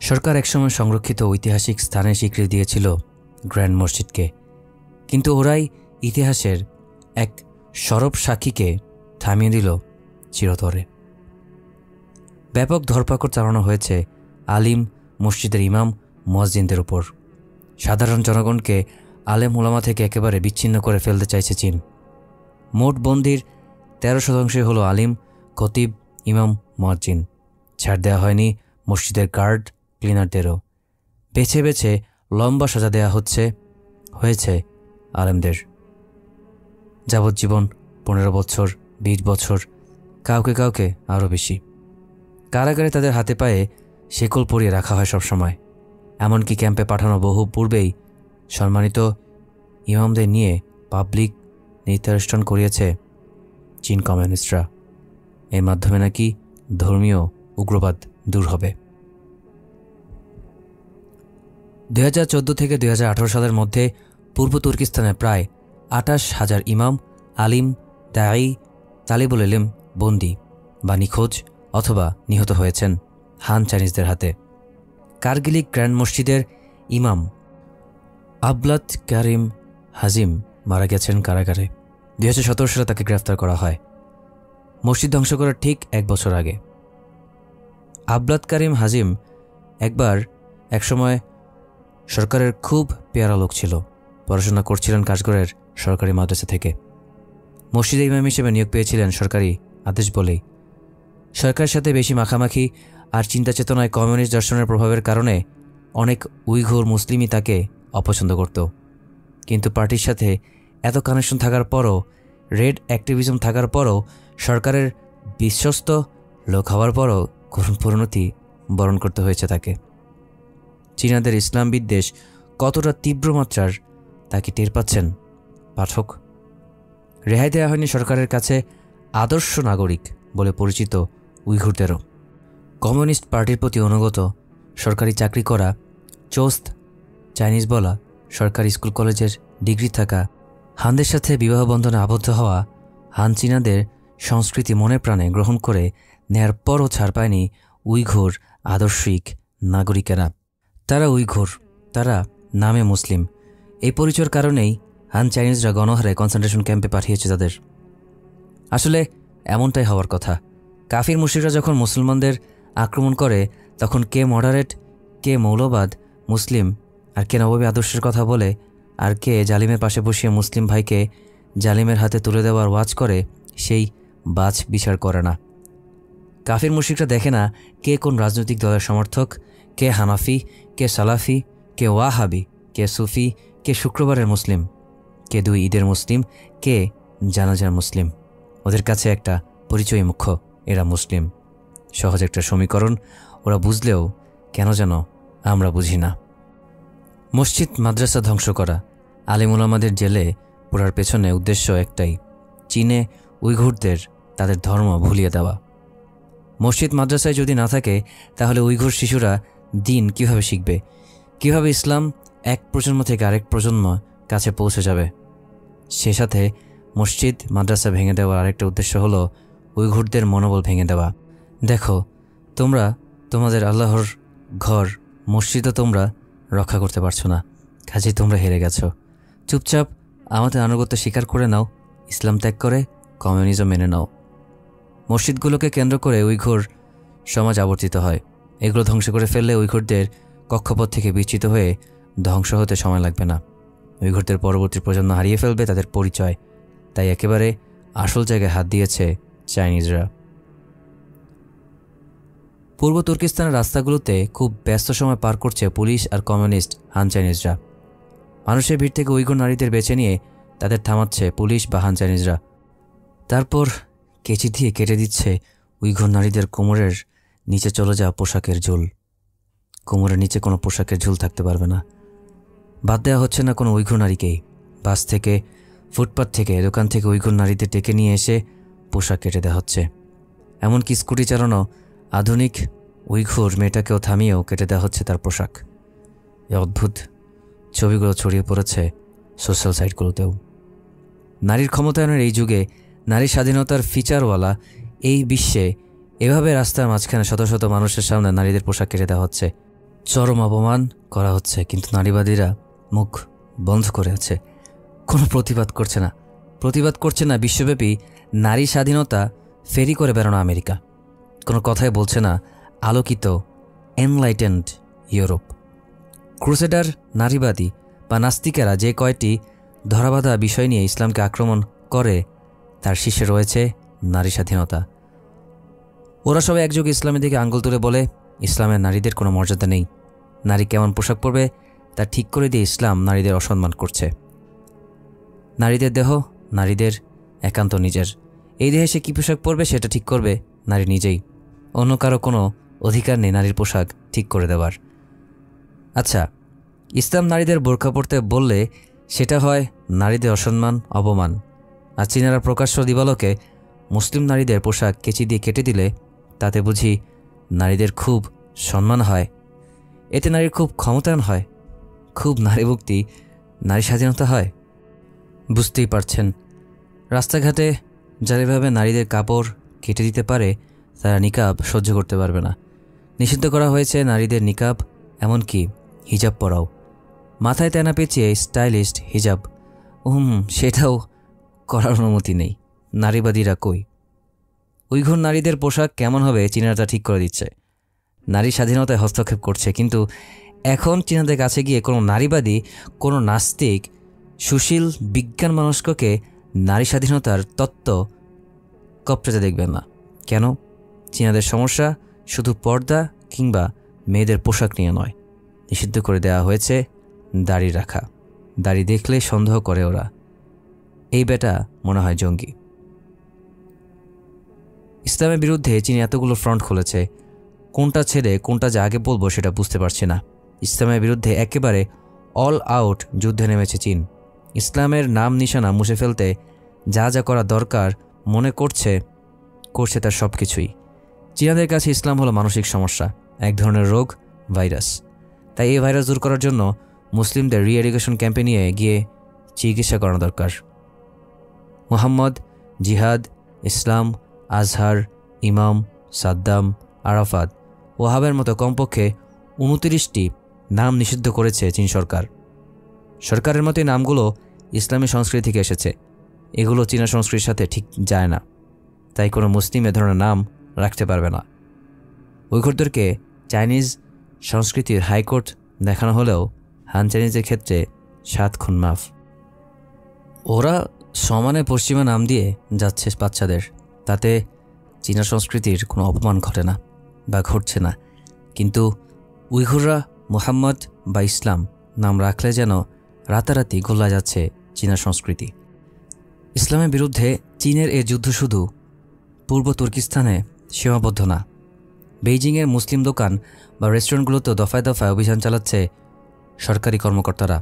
সরকার একসময় সংরক্ষিত ঐতিহাসিক স্থানে স্বীকৃতি দিয়েছিল গ্র্যান্ড মসজিদকে, কিন্তু ওরাই ইতিহাসের এক সরব সাক্ষীকে থামিয়ে দিল চিরতরে। ব্যাপক ধরপাকড় চালানো হয়েছে আলিম, মসজিদের ইমাম, মুয়াজ্জিনদের উপর। সাধারণ জনগণকে আলেম ওলামা থেকে একেবারে বিচ্ছিন্ন করে ফেলতে চাইছে চীন। মোট বন্দির 13% হলো আলিম, খতিব, ইমাম, মুয়াজ্জিন। ছাড় দেওয়া হয়নি মসজিদের গার্ড, ক্লিনারদেরও। বেছে বেছে লম্বা সাজা দেওয়া হয়েছে আলেমদের। যাবজ্জীবন, 15 বছর, 20 বছর, কাউকে কাউকে আরও বেশি। কারাগারে তাদের হাতে পায়ে শেকল পরিয়ে রাখা হয় সবসময়। এমনকি ক্যাম্পে পাঠানো বহু পূর্বেই সম্মানিত ইমামদের নিয়ে পাবলিক নির্যাতন করিয়েছে চীন কমিউনিস্টরা। এর মাধ্যমে নাকি ধর্মীয় উগ্রবাদ দূর হবে। 2014 থেকে 2018 সালের মধ্যে পূর্ব তুর্কিস্তানে প্রায় 28,000 ইমাম, আলিম, দায়ী, তালিবুল ইলম বন্দী বা নিখোঁজ অথবা নিহত হয়েছেন হান চাইনিজদের হাতে। কারগিলিক গ্র্যান্ড মসজিদের ইমাম আবলাত কারিম হাজিম মারা গেছেন কারাগারে। 2017 সালে তাকে গ্রেফতার করা হয়, মসজিদ ধ্বংস করার ঠিক 1 বছর আগে। আবলাত কারিম হাজিম একসময় সরকারের খুব পেয়ারা লোক ছিল। পড়াশোনা করছিলেন কাশগড়ের সরকারি মাদ্রাসা থেকে। মসজিদে ইমাম হিসেবে নিয়োগ পেয়েছিলেন সরকারি আদেশ বলেই। সরকারের সাথে বেশি মাখামাখি আর চিন্তা চেতনায় কমিউনিস্ট দর্শনের প্রভাবের কারণে অনেক উইঘুর মুসলিমই তাকে অপছন্দ করত। কিন্তু পার্টির সাথে এত কানেকশন থাকার পরও, রেড অ্যাক্টিভিজম থাকার পরও, সরকারের বিশ্বস্ত লোক হওয়ার পরও করুণ পরিণতি বরণ করতে হয়েছে তাকে। চীনাদের ইসলাম বিদ্বেষ কতটা তীব্র মাত্রার তা কি টের পাচ্ছেন পাঠক? রেহাই দেওয়া হয়নি সরকারের কাছে আদর্শ নাগরিক বলে পরিচিত উইঘুরদেরও। কমিউনিস্ট পার্টির প্রতি অনুগত, সরকারি চাকরি করা, চোস্ত চাইনিজ বলা, সরকারি স্কুল কলেজের ডিগ্রি থাকা, হানদের সাথে বিবাহ বন্ধনে আবদ্ধ হওয়া, হান চীনাদের সংস্কৃতি মনে প্রাণে গ্রহণ করে নেয়ার পরও ছাড় পায়নি উইঘুর আদর্শিক নাগরিকেরা। তারা উইঘুর, তারা নামে মুসলিম। এই পরিচয়ের কারণেই হান চাইনিজরা গণহারে কনসেন্ট্রেশন ক্যাম্পে পাঠিয়েছে তাদের। আসলে এমনটাই হওয়ার কথা। কাফির মুশরিকরা যখন মুসলমানদের আক্রমণ করে, তখন কে মডারেট, কে মৌলবাদ মুসলিম, আর কে নববী আদর্শের কথা বলে, আর কে জালিমের পাশে বসিয়ে মুসলিম ভাইকে জালিমের হাতে তুলে দেওয়ার ওয়াজ করে, সেই বাছ বিচার করে না। কাফির মুশরিকরা দেখে না কে কোন রাজনৈতিক দলের সমর্থক, কে হানাফি, কে সালাফি, কে ওয়াহাবি, কে সুফি, কে শুক্রবারের মুসলিম, কে 2 ঈদের মুসলিম, কে জানাজার মুসলিম। ওদের কাছে একটা পরিচয় মুখ্য, এরা মুসলিম। সহজ একটা সমীকরণ, ওরা বুঝলেও কেন যেন আমরা বুঝি না। মসজিদ মাদ্রাসা ধ্বংস করা, আলিম উলামাদের জেলে পোড়ার পেছনে উদ্দেশ্য একটাই, চীনে উইঘুরদের তাদের ধর্ম ভুলিয়ে দেওয়া। মসজিদ মাদ্রাসায় যদি না থাকে তাহলে উইঘুর শিশুরা দিন কিভাবে শিখবে? কিভাবে ইসলাম এক প্রজন্ম থেকে আরেক প্রজন্ম কাছে পৌঁছে যাবে? সে সাথে মসজিদ মাদ্রাসা ভেঙে দেওয়ার আরেকটা উদ্দেশ্য হলো উইঘুরদের মনোবল ভেঙে দেওয়া। দেখো, তোমরা তোমাদের আল্লাহর ঘর মসজিদও তোমরা রক্ষা করতে পারছো না, কাজেই তোমরা হেরে গেছো। চুপচাপ আমাদের আনুগত্য স্বীকার করে নাও, ইসলাম ত্যাগ করে কমিউনিজম মেনে নাও। মসজিদগুলোকে কেন্দ্র করে উইঘুর সমাজ আবর্তিত হয়। এগুলো ধ্বংস করে ফেললে উইঘুরদের কক্ষপথ থেকে বিচ্যুত হয়ে ধ্বংস হতে সময় লাগবে না। উইঘুরদের পরবর্তী প্রজন্ম হারিয়ে ফেলবে তাদের পরিচয়। তাই একেবারে আসল জায়গায় হাত দিয়েছে চাইনিজরা। পূর্ব তুর্কিস্তানের রাস্তাগুলোতে খুব ব্যস্ত সময় পার করছে পুলিশ আর কমিউনিস্ট হান চাইনিজরা। মানুষের ভিড় থেকে উইঘুর নারীদের বেছে নিয়ে তাদের থামাচ্ছে পুলিশ বা হান চাইনিজরা। তারপর কেচি দিয়ে কেটে দিচ্ছে উইঘুর নারীদের কোমরের নিচে চলে যাওয়া পোশাকের ঝুল। কোমরের নিচে কোনো পোশাকের ঝুল থাকতে পারবে না। বাদ দেওয়া হচ্ছে না কোনো উইঘুর নারীকেই। বাস থেকে, ফুটপাথ থেকে, দোকান থেকে উইঘুর নারীদের ডেকে নিয়ে এসে পোশাক কেটে দেওয়া হচ্ছে। এমনকি স্কুটি চালানো আধুনিক উইঘুর মেয়েটাকেও থামিয়েও কেটে দেওয়া হচ্ছে তার পোশাক। এই অদ্ভুত ছবিগুলো ছড়িয়ে পড়েছে সোশ্যাল সাইটগুলোতেও। নারীর ক্ষমতায়নের এই যুগে, নারী স্বাধীনতার ফিচারওয়ালা এই বিশ্বে এভাবে রাস্তার মাঝখানে শত শত মানুষের সামনে নারীদের পোশাক কেটে দেওয়া হচ্ছে, চরম অপমান করা হচ্ছে। কিন্তু নারীবাদীরা মুখ বন্ধ করে আছে, কোনো প্রতিবাদ করছে না। প্রতিবাদ করছে না বিশ্বব্যাপী নারী স্বাধীনতা ফেরি করে বেরোনো আমেরিকা। কোনো কথাই বলছে না আলোকিত এনলাইটেন্ড ইউরোপ। ক্রুসেডার নারীবাদী বা নাস্তিকেরা যে কয়টি ধরাবাঁধা বিষয় নিয়ে ইসলামকে আক্রমণ করে তার শীর্ষে রয়েছে নারী স্বাধীনতা। ওরা সবাই একযোগে ইসলামের দিকে আঙ্গুল তুলে বলে ইসলামের নারীদের কোনো মর্যাদা নেই, নারী কেমন পোশাক পরবে তা ঠিক করে দিয়ে ইসলাম নারীদের অসম্মান করছে। নারীদের দেহ নারীদের একান্ত নিজের, এই দেহে সে কী পোশাক পরবে সেটা ঠিক করবে নারী নিজেই। অন্য কারো কোনো অধিকার নেই নারীর পোশাক ঠিক করে দেওয়ার। আচ্ছা, ইসলাম নারীদের বোরকা পরতে বললে সেটা হয় নারীদের অসম্মান, অপমান। আর চীনারা প্রকাশ্য দিবালোকে মুসলিম নারীদের পোশাক কেচি দিয়ে কেটে দিলে তাতে বুঝি নারীদের খুব সম্মান হয়, এতে নারীর খুব ক্ষমতায়ন হয়, খুব নারী মুক্তি, নারী স্বাধীনতা হয়। বুঝতেই পারছেন, রাস্তাঘাটে যারা এভাবে নারীদের কাপড় কেটে দিতে পারে তারা নিকাব সহ্য করতে পারবে না। নিষিদ্ধ করা হয়েছে নারীদের নিকাব, এমনকি হিজাব পরাও। মাথায় তেনা পেঁচিয়ে স্টাইলিস্ট হিজাব, সেটাও করার অনুমতি নেই। নারীবাদীরা কই? উইঘুর নারীদের পোশাক কেমন হবে চীনারা তা ঠিক করে দিচ্ছে। নারী স্বাধীনতায় হস্তক্ষেপ করছে, কিন্তু এখন চীনাদের কাছে গিয়ে কোনো নারীবাদী, কোনো নাস্তিক, সুশীল বিজ্ঞান মনস্ককে নারী স্বাধীনতার তত্ত্ব কপটাতে দেখবেন না। কেন? চীনাদের সমস্যা শুধু পর্দা কিংবা মেয়েদের পোশাক নিয়ে নয়, নিষিদ্ধ করে দেওয়া হয়েছে দাড়ি রাখা। দাড়ি দেখলে সন্দেহ করে ওরা, এই বেটা মনে হয় জঙ্গি। ইসলামের বিরুদ্ধে চীন এতগুলো ফ্রন্ট খুলেছে, কোনটা ছেড়ে কোনটা যে আগে বলবো সেটা বুঝতে পারছি না। ইসলামের বিরুদ্ধে একেবারে অল আউট যুদ্ধে নেমেছে চীন। ইসলামের নাম নিশানা মুছে ফেলতে যা যা করা দরকার মনে করছে তার সব কিছুই। চীনাদের কাছে ইসলাম হলো মানসিক সমস্যা, এক ধরনের রোগ, ভাইরাস। তাই এই ভাইরাস দূর করার জন্য মুসলিমদের রি-এডুকেশন ক্যাম্পে নিয়ে গিয়ে চিকিৎসা করানো দরকার। মুহাম্মদ, জিহাদ, ইসলাম, আজহার, ইমাম, সাদ্দাম, আরাফাত, ওয়াহাবের মতো কমপক্ষে 29টি নাম নিষিদ্ধ করেছে চীন সরকার। সরকারের মতো এই নামগুলো ইসলামী সংস্কৃতি থেকে এসেছে, এগুলো চীনা সংস্কৃতির সাথে ঠিক যায় না। তাই কোনো মুসলিম এ ধরনের নাম রাখতে পারবে না। উইঘুরদেরকে চাইনিজ সংস্কৃতির হাইকোর্ট দেখানো হলেও হান চাইনিজের ক্ষেত্রে 7 খুন মাফ। ওরা সমানে পশ্চিমা নাম দিয়ে যাচ্ছে বাচ্চাদের, তাতে চীনা সংস্কৃতির কোনো অপমান ঘটে না বা ঘটছে না। কিন্তু উইঘুররা মুহাম্মদ বা ইসলাম নাম রাখলে যেন রাতারাতি গোল্লা যাচ্ছে চীনা সংস্কৃতি। ইসলামের বিরুদ্ধে চীনের এ যুদ্ধ শুধু পূর্ব তুর্কিস্তানে সীমাবদ্ধ না, বেইজিংয়ের মুসলিম দোকান বা রেস্টুরেন্টগুলোতেও দফায় দফায় অভিযান চালাচ্ছে সরকারি কর্মকর্তারা।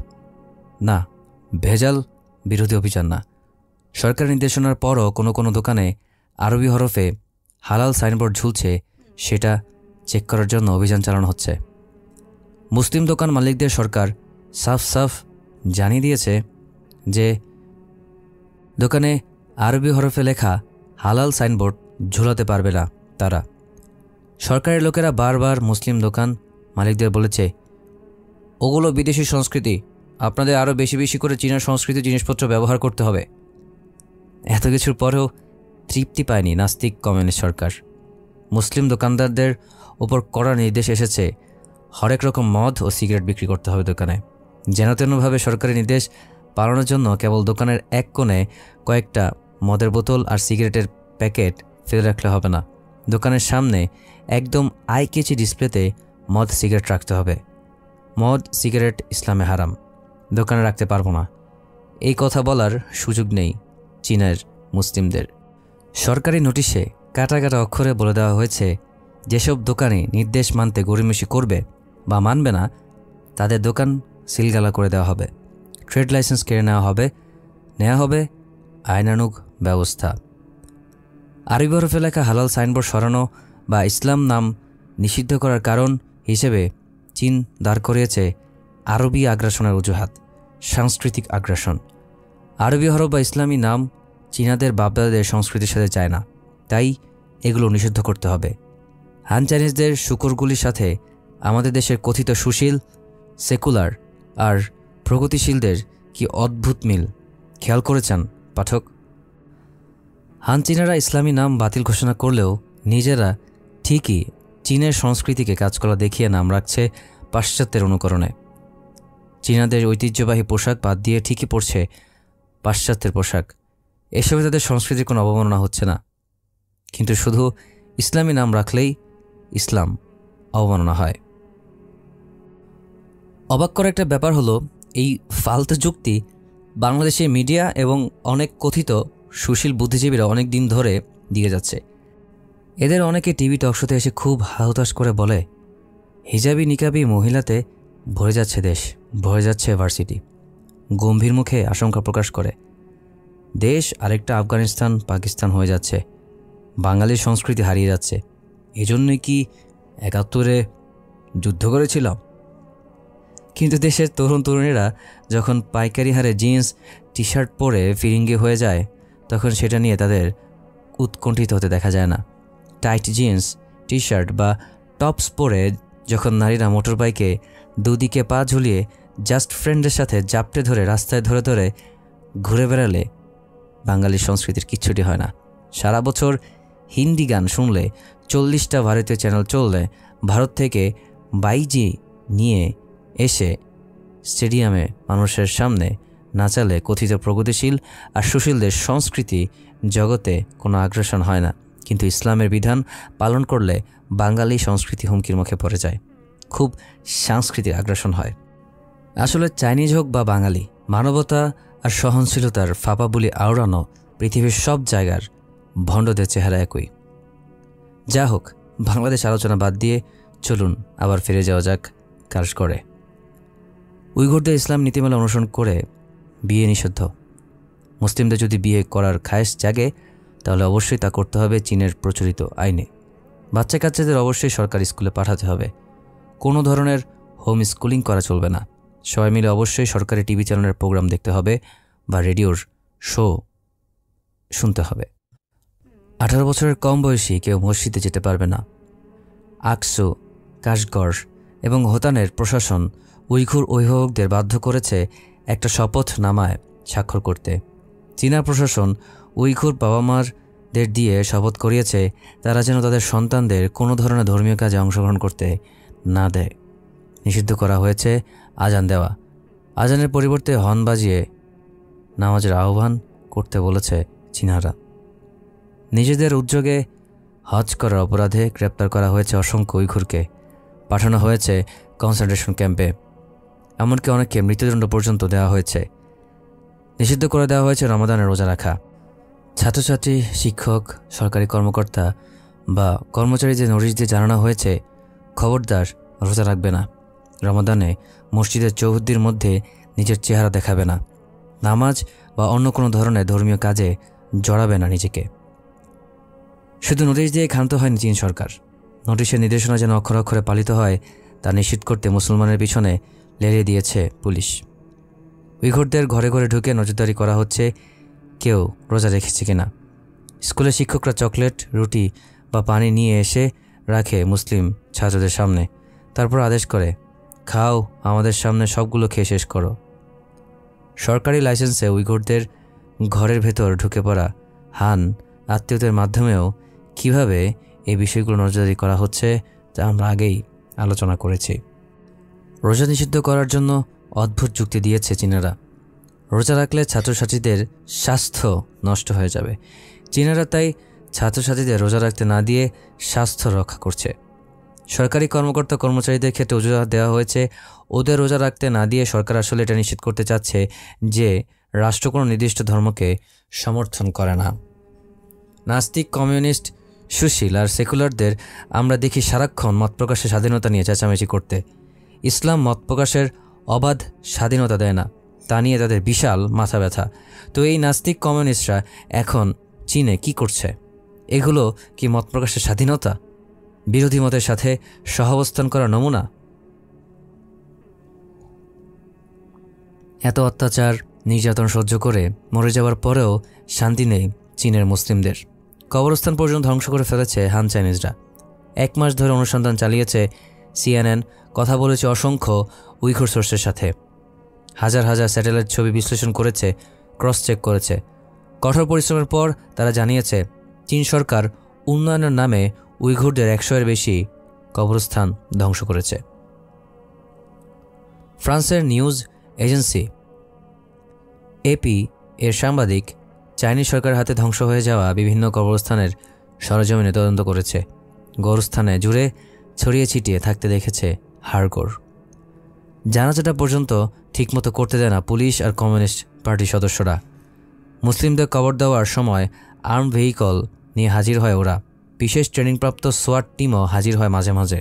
না, ভেজাল বিরোধী অভিযান না। সরকারি নির্দেশনার পরও কোনো কোনো দোকানে আরবি হরফে হালাল সাইনবোর্ড ঝুলছে, সেটা চেক করার জন্য অভিযান চালানো হচ্ছে। মুসলিম দোকান মালিকদের সরকার সাফ সাফ জানিয়ে দিয়েছে যে দোকানে আরবি হরফে লেখা হালাল সাইনবোর্ড ঝুলাতে পারবে না তারা। সরকারের লোকেরা বারবার মুসলিম দোকান মালিকদের বলেছে, ওগুলো বিদেশি সংস্কৃতি, আপনাদের আরও বেশি বেশি করে চীনা সংস্কৃতির জিনিসপত্র ব্যবহার করতে হবে। এত কিছুর পরেও তৃপ্তি পায়নি নাস্তিক কমিউনিস্ট সরকার। মুসলিম দোকানদারদের ওপর কড়া নির্দেশ এসেছে, হরেক রকম মদ ও সিগারেট বিক্রি করতে হবে দোকানে। যেন তেনভাবে সরকারি নির্দেশ পালনের জন্য কেবল দোকানের এক কোণে কয়েকটা মদের বোতল আর সিগারেটের প্যাকেট ফেলে রাখলে হবে না, দোকানের সামনে একদম আইকেচি ডিসপ্লেতে মদ সিগারেট রাখতে হবে। মদ সিগারেট ইসলামে হারাম, দোকানে রাখতে পারবো না, এই কথা বলার সুযোগ নেই চীনের মুসলিমদের। সরকারি নোটিশে কাটা কাটা অক্ষরে বলে দেওয়া হয়েছে, যেসব দোকানে নির্দেশ মানতে গড়িমসি করবে বা মানবে না তাদের দোকান সিলগালা করে দেওয়া হবে, ট্রেড লাইসেন্স কেড়ে নেওয়া হবে আইনানুগ ব্যবস্থা। আরবি হরফে লেখা হালাল সাইনবোর্ড সরানো বা ইসলাম নাম নিষিদ্ধ করার কারণ হিসেবে চীন দাঁড় করিয়েছে আরবি আগ্রাসনের অজুহাত, সাংস্কৃতিক আগ্রাসন। আরবি হরফ বা ইসলামী নাম চীনাদের বাপদাদাদের সংস্কৃতির সাথে যায় না, তাই এগুলো নিষিদ্ধ করতে হবে। হান চাইনিজদের শুকরগুলির সাথে আমাদের দেশের কথিত সুশীল, সেকুলার আর প্রগতিশীলদের কি অদ্ভুত মিল, খেয়াল করেছেন পাঠক? হান চীনারা ইসলামী নাম বাতিল ঘোষণা করলেও নিজেরা ঠিকই চীনের সংস্কৃতিকে কাজকলা দেখিয়ে নাম রাখছে পাশ্চাত্যের অনুকরণে। চীনাদের ঐতিহ্যবাহী পোশাক বাদ দিয়ে ঠিকই পড়ছে পাশ্চাত্যের পোশাক। এসবে তাদের সংস্কৃতির কোনো অবমাননা হচ্ছে না, কিন্তু শুধু ইসলামী নাম রাখলেই ইসলাম অবমাননা হয়। অবাক করা একটা ব্যাপার হলো, এই ফালতু যুক্তি বাংলাদেশের মিডিয়া এবং অনেক কথিত সুশীল বুদ্ধিজীবীরা অনেক দিন ধরে দিয়ে যাচ্ছে। এদের অনেকে টিভি টকশোতে এসে খুব হাহুতাশ করে বলে, হিজাবি নিকাবি মহিলাতে ভরে যাচ্ছে দেশ, ভরে যাচ্ছে ভার্সিটি। গম্ভীর মুখে আশঙ্কা প্রকাশ করে, দেশ আরেকটা আফগানিস্তান পাকিস্তান হয়ে যাচ্ছে, বাঙালির সংস্কৃতি হারিয়ে যাচ্ছে। এজন্যই কি ৭১-এ যুদ্ধ করেছিলাম? কিন্তু দেশের তরুণ তরুণীরা যখন পাইকারি হারে জিন্স টি শার্ট পরে ফিরিঙ্গি হয়ে যায়, তখন সেটা নিয়ে তাদের উৎকণ্ঠিত হতে দেখা যায় না। টাইট জিন্স টি শার্ট বা টপস পরে যখন নারীরা মোটর বাইকে দুদিকে পা ঝুলিয়ে জাস্ট ফ্রেন্ডের সাথে জাপটে ধরে রাস্তায় ধরে ধরে ঘুরে বেড়ালে বাঙালির সংস্কৃতির কিচ্ছুটি হয় না। সারা বছর হিন্দি গান শুনলে, 40টা ভারতীয় চ্যানেল চললে, ভারত থেকে বাইজি নিয়ে এসে স্টেডিয়ামে মানুষের সামনে নাচালে কথিত প্রগতিশীল আর সুশীলদের সংস্কৃতি জগতে কোনো আগ্রাসন হয় না, কিন্তু ইসলামের বিধান পালন করলে বাঙালি সংস্কৃতি হুমকির মুখে পড়ে যায়, খুব সাংস্কৃতিক আগ্রাসন হয়। আসলে চাইনিজ হোক বা বাঙালি, মানবতা আর সহনশীলতার ফাঁপা বুলি আওড়ানো পৃথিবীর সব জায়গার ভণ্ডদের চেহারা একই। যা হোক, বাংলাদেশ আলোচনা বাদ দিয়ে চলুন আবার ফিরে যাওয়া যাক কারস্করে। উইঘুরদের ইসলাম নীতিমালা অনুসরণ করে বিয়ে নিষিদ্ধ। মুসলিমদের যদি বিয়ে করার খায়েশ জাগে তাহলে অবশ্যই তা করতে হবে চীনের প্রচলিত আইনে। বাচ্চা কাচ্চাদের অবশ্যই সরকারি স্কুলে পাঠাতে হবে, কোনো ধরনের হোম স্কুলিং করা চলবে না। সবাই মিলে অবশ্যই সরকারি টিভি চ্যানেলের প্রোগ্রাম দেখতে হবে বা রেডিওর শো শুনতে হবে। 18 বছরের কম বয়সী কেউ মসজিদে যেতে পারবে না। আকসু, কাশগড় এবং হোতানের প্রশাসন উইঘুর অভিভাবকদের বাধ্য করেছে একটা শপথনামায় স্বাক্ষর করতে। চীনা প্রশাসন উইঘুর বাবা মাদের দিয়ে শপথ করিয়েছে তারা যেন তাদের সন্তানদের কোনো ধরনের ধর্মীয় কাজে অংশগ্রহণ করতে না দেয়। নিষিদ্ধ করা হয়েছে আজান দেওয়া। আজানের পরিবর্তে হর্ন বাজিয়ে নামাজের আহ্বান করতে বলেছে চীনারা। নিজেদের উদ্যোগে হজ করার অপরাধে গ্রেপ্তার করা হয়েছে অসংখ্য উইঘুরকে, পাঠানো হয়েছে কনসেন্ট্রেশন ক্যাম্পে, এমনকি অনেককে মৃত্যুদণ্ড পর্যন্ত দেওয়া হয়েছে। নিষিদ্ধ করে দেওয়া হয়েছে রমাদানের রোজা রাখা। ছাত্রছাত্রী, শিক্ষক, সরকারি কর্মকর্তা বা কর্মচারীদের নোটিশ দিয়ে জানানো হয়েছে খবরদার রোজা রাখবে না, রমাদানে মসজিদের চৌহদ্দির মধ্যে নিজের চেহারা দেখাবে না, নামাজ বা অন্য কোনো ধরনের ধর্মীয় কাজে জড়াবে না নিজেকে। শুধু নোটিশ দিয়ে ক্ষান্ত হয়নি চীন সরকার, নোটিশের নির্দেশনা যেন অক্ষরে অক্ষরে পালিত হয় তা নিশ্চিত করতে মুসলমানের পিছনে লেলিয়ে দিয়েছে পুলিশ। উইঘুরদের ঘরে ঘরে ঢুকে নজরদারি করা হচ্ছে কেউ রোজা রেখেছে কিনা। স্কুলের শিক্ষকরা চকলেট, রুটি বা পানি নিয়ে এসে রাখে মুসলিম ছাত্রদের সামনে, তারপর আদেশ করে, খাও, আমাদের সামনে সবগুলো খেয়ে শেষ করো। সরকারি লাইসেন্সে উইঘুরদের ঘরের ভেতর ঢুকে পড়া হান আত্মীয়দের মাধ্যমেও কিভাবে এই বিষয়গুলো নজরদারি করা হচ্ছে তা আমরা আগেই আলোচনা করেছি। রোজা নিষিদ্ধ করার জন্য অদ্ভুত যুক্তি দিয়েছে চীনারা। রোজা রাখলে ছাত্রছাত্রীদের স্বাস্থ্য নষ্ট হয়ে যাবে। চীনারা তাই ছাত্রছাত্রীদের রোজা রাখতে না দিয়ে স্বাস্থ্য রক্ষা করছে। সরকারি কর্মকর্তা কর্মচারীদের ক্ষেত্রে অজুহাত দেওয়া হয়েছে, ওদের রোজা রাখতে না দিয়ে সরকার আসলে এটা নিশ্চিত করতে চাচ্ছে যে রাষ্ট্র কোনো নির্দিষ্ট ধর্মকে সমর্থন করে না। নাস্তিক, কমিউনিস্ট, সুশীল আর সেকুলারদের আমরা দেখি সারাক্ষণ মত প্রকাশের স্বাধীনতা নিয়ে চেঁচামেচি করতে। ইসলাম মত প্রকাশের অবাধ স্বাধীনতা দেয় না, তা নিয়ে তাদের বিশাল মাথা ব্যথা। তো এই নাস্তিক কমিউনিস্টরা এখন চীনে কি করছে? এগুলো কি মত প্রকাশের স্বাধীনতা? বিরোধী মতের সাথে সহাবস্থান করার নমুনা? এত অত্যাচার, নির্যাতন সহ্য করে মরে যাওয়ার পরেও শান্তি নেই চীনের মুসলিমদের। কবরস্থান পর্যন্ত ধ্বংস করে ফেলেছে হান চাইনিজরা। 1 মাস ধরে অনুসন্ধান চালিয়েছে CNN, কথা বলেছে অসংখ্য উইঘুর সোর্সের সাথে, হাজার হাজার স্যাটেলাইট ছবি বিশ্লেষণ করেছে, ক্রস চেক করেছে। কঠোর পরিশ্রমের পর তারা জানিয়েছে চীন সরকার উন্নয়নের নামে উইঘুরদের 100-এর বেশি কবরস্থান ধ্বংস করেছে। ফ্রান্সের নিউজ এজেন্সি AP এর সাংবাদিক চাইনিজ সরকারের হাতে ধ্বংস হয়ে যাওয়া বিভিন্ন কবরস্থানের সরজমিনে তদন্ত করেছে। গোরস্থানে জুড়ে ছড়িয়ে ছিটিয়ে থাকতে দেখেছে হাড়গোড়। জানাজাটা পর্যন্ত ঠিকমতো করতে দেয় না পুলিশ আর কমিউনিস্ট পার্টির সদস্যরা। মুসলিমদের কবর দেওয়ার সময় আর্ম ভেহিকল নিয়ে হাজির হয় ওরা। বিশেষ ট্রেনিংপ্রাপ্ত সোয়াট টিমও হাজির হয় মাঝে মাঝে।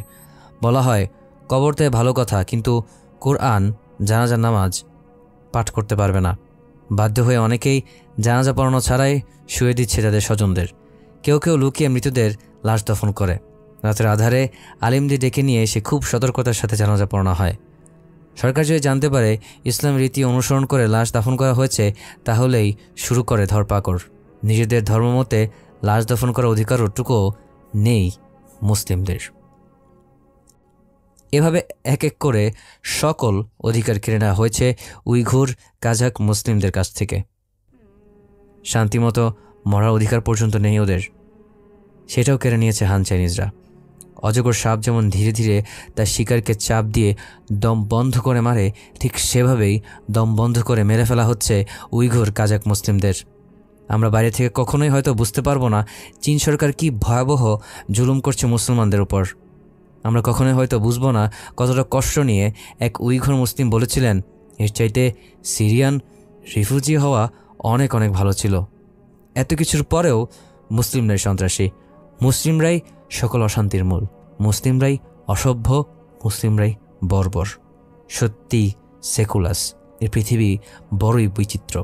বলা হয় কবর দেয় ভালো কথা, কিন্তু কোরআন, জানাজার নামাজ পাঠ করতে পারবে না। বাধ্য হয়ে অনেকেই জানাজা পড়ানো ছাড়াই শুয়ে দিচ্ছে তাদের স্বজনদের। কেউ কেউ লুকিয়ে মৃতদের লাশ দফন করে। রাতের আধারে আলিমদের ডেকে নিয়ে এসে খুব সতর্কতার সাথে জানাজা পড়ানো হয়। সরকার যদি জানতে পারে ইসলাম রীতি অনুসরণ করে লাশ দাফন করা হয়েছে, তাহলেই শুরু করে ধরপাকড়। নিজেদের ধর্মমতে লাশ দফন করার অধিকারটুকুও নেই মুসলিমদের। এভাবে এক এক করে সকল অধিকার কেড়ে নেওয়া হয়েছে উইঘুর, কাজাক মুসলিমদের কাছ থেকে। শান্তিমতো মরার অধিকার পর্যন্ত নেই ওদের, সেটাও কেড়ে নিয়েছে হান চাইনিজরা। অজগর সাপ যেমন ধীরে ধীরে তার শিকারকে চাপ দিয়ে দম বন্ধ করে মারে, ঠিক সেভাবেই দম বন্ধ করে মেরে ফেলা হচ্ছে উইঘুর, কাজাক মুসলিমদের। আমরা বাইরে থেকে কখনোই হয়তো বুঝতে পারবো না চীন সরকার কি ভয়াবহ জুলুম করছে মুসলমানদের উপর। আমরা কখনোই হয়তো বুঝবো না কতটা কষ্ট নিয়ে এক উইঘুর মুসলিম বলেছিলেন, এর চাইতে সিরিয়ান রিফিউজি হওয়া অনেক অনেক ভালো ছিল। এত কিছুর পরেও মুসলিমরাই সন্ত্রাসী, মুসলিমরাই সকল অশান্তির মূল, মুসলিমরাই অসভ্য, মুসলিমরাই বর্বর। সত্যি সেকুলাস, এর পৃথিবী বড়ই বৈচিত্র্য।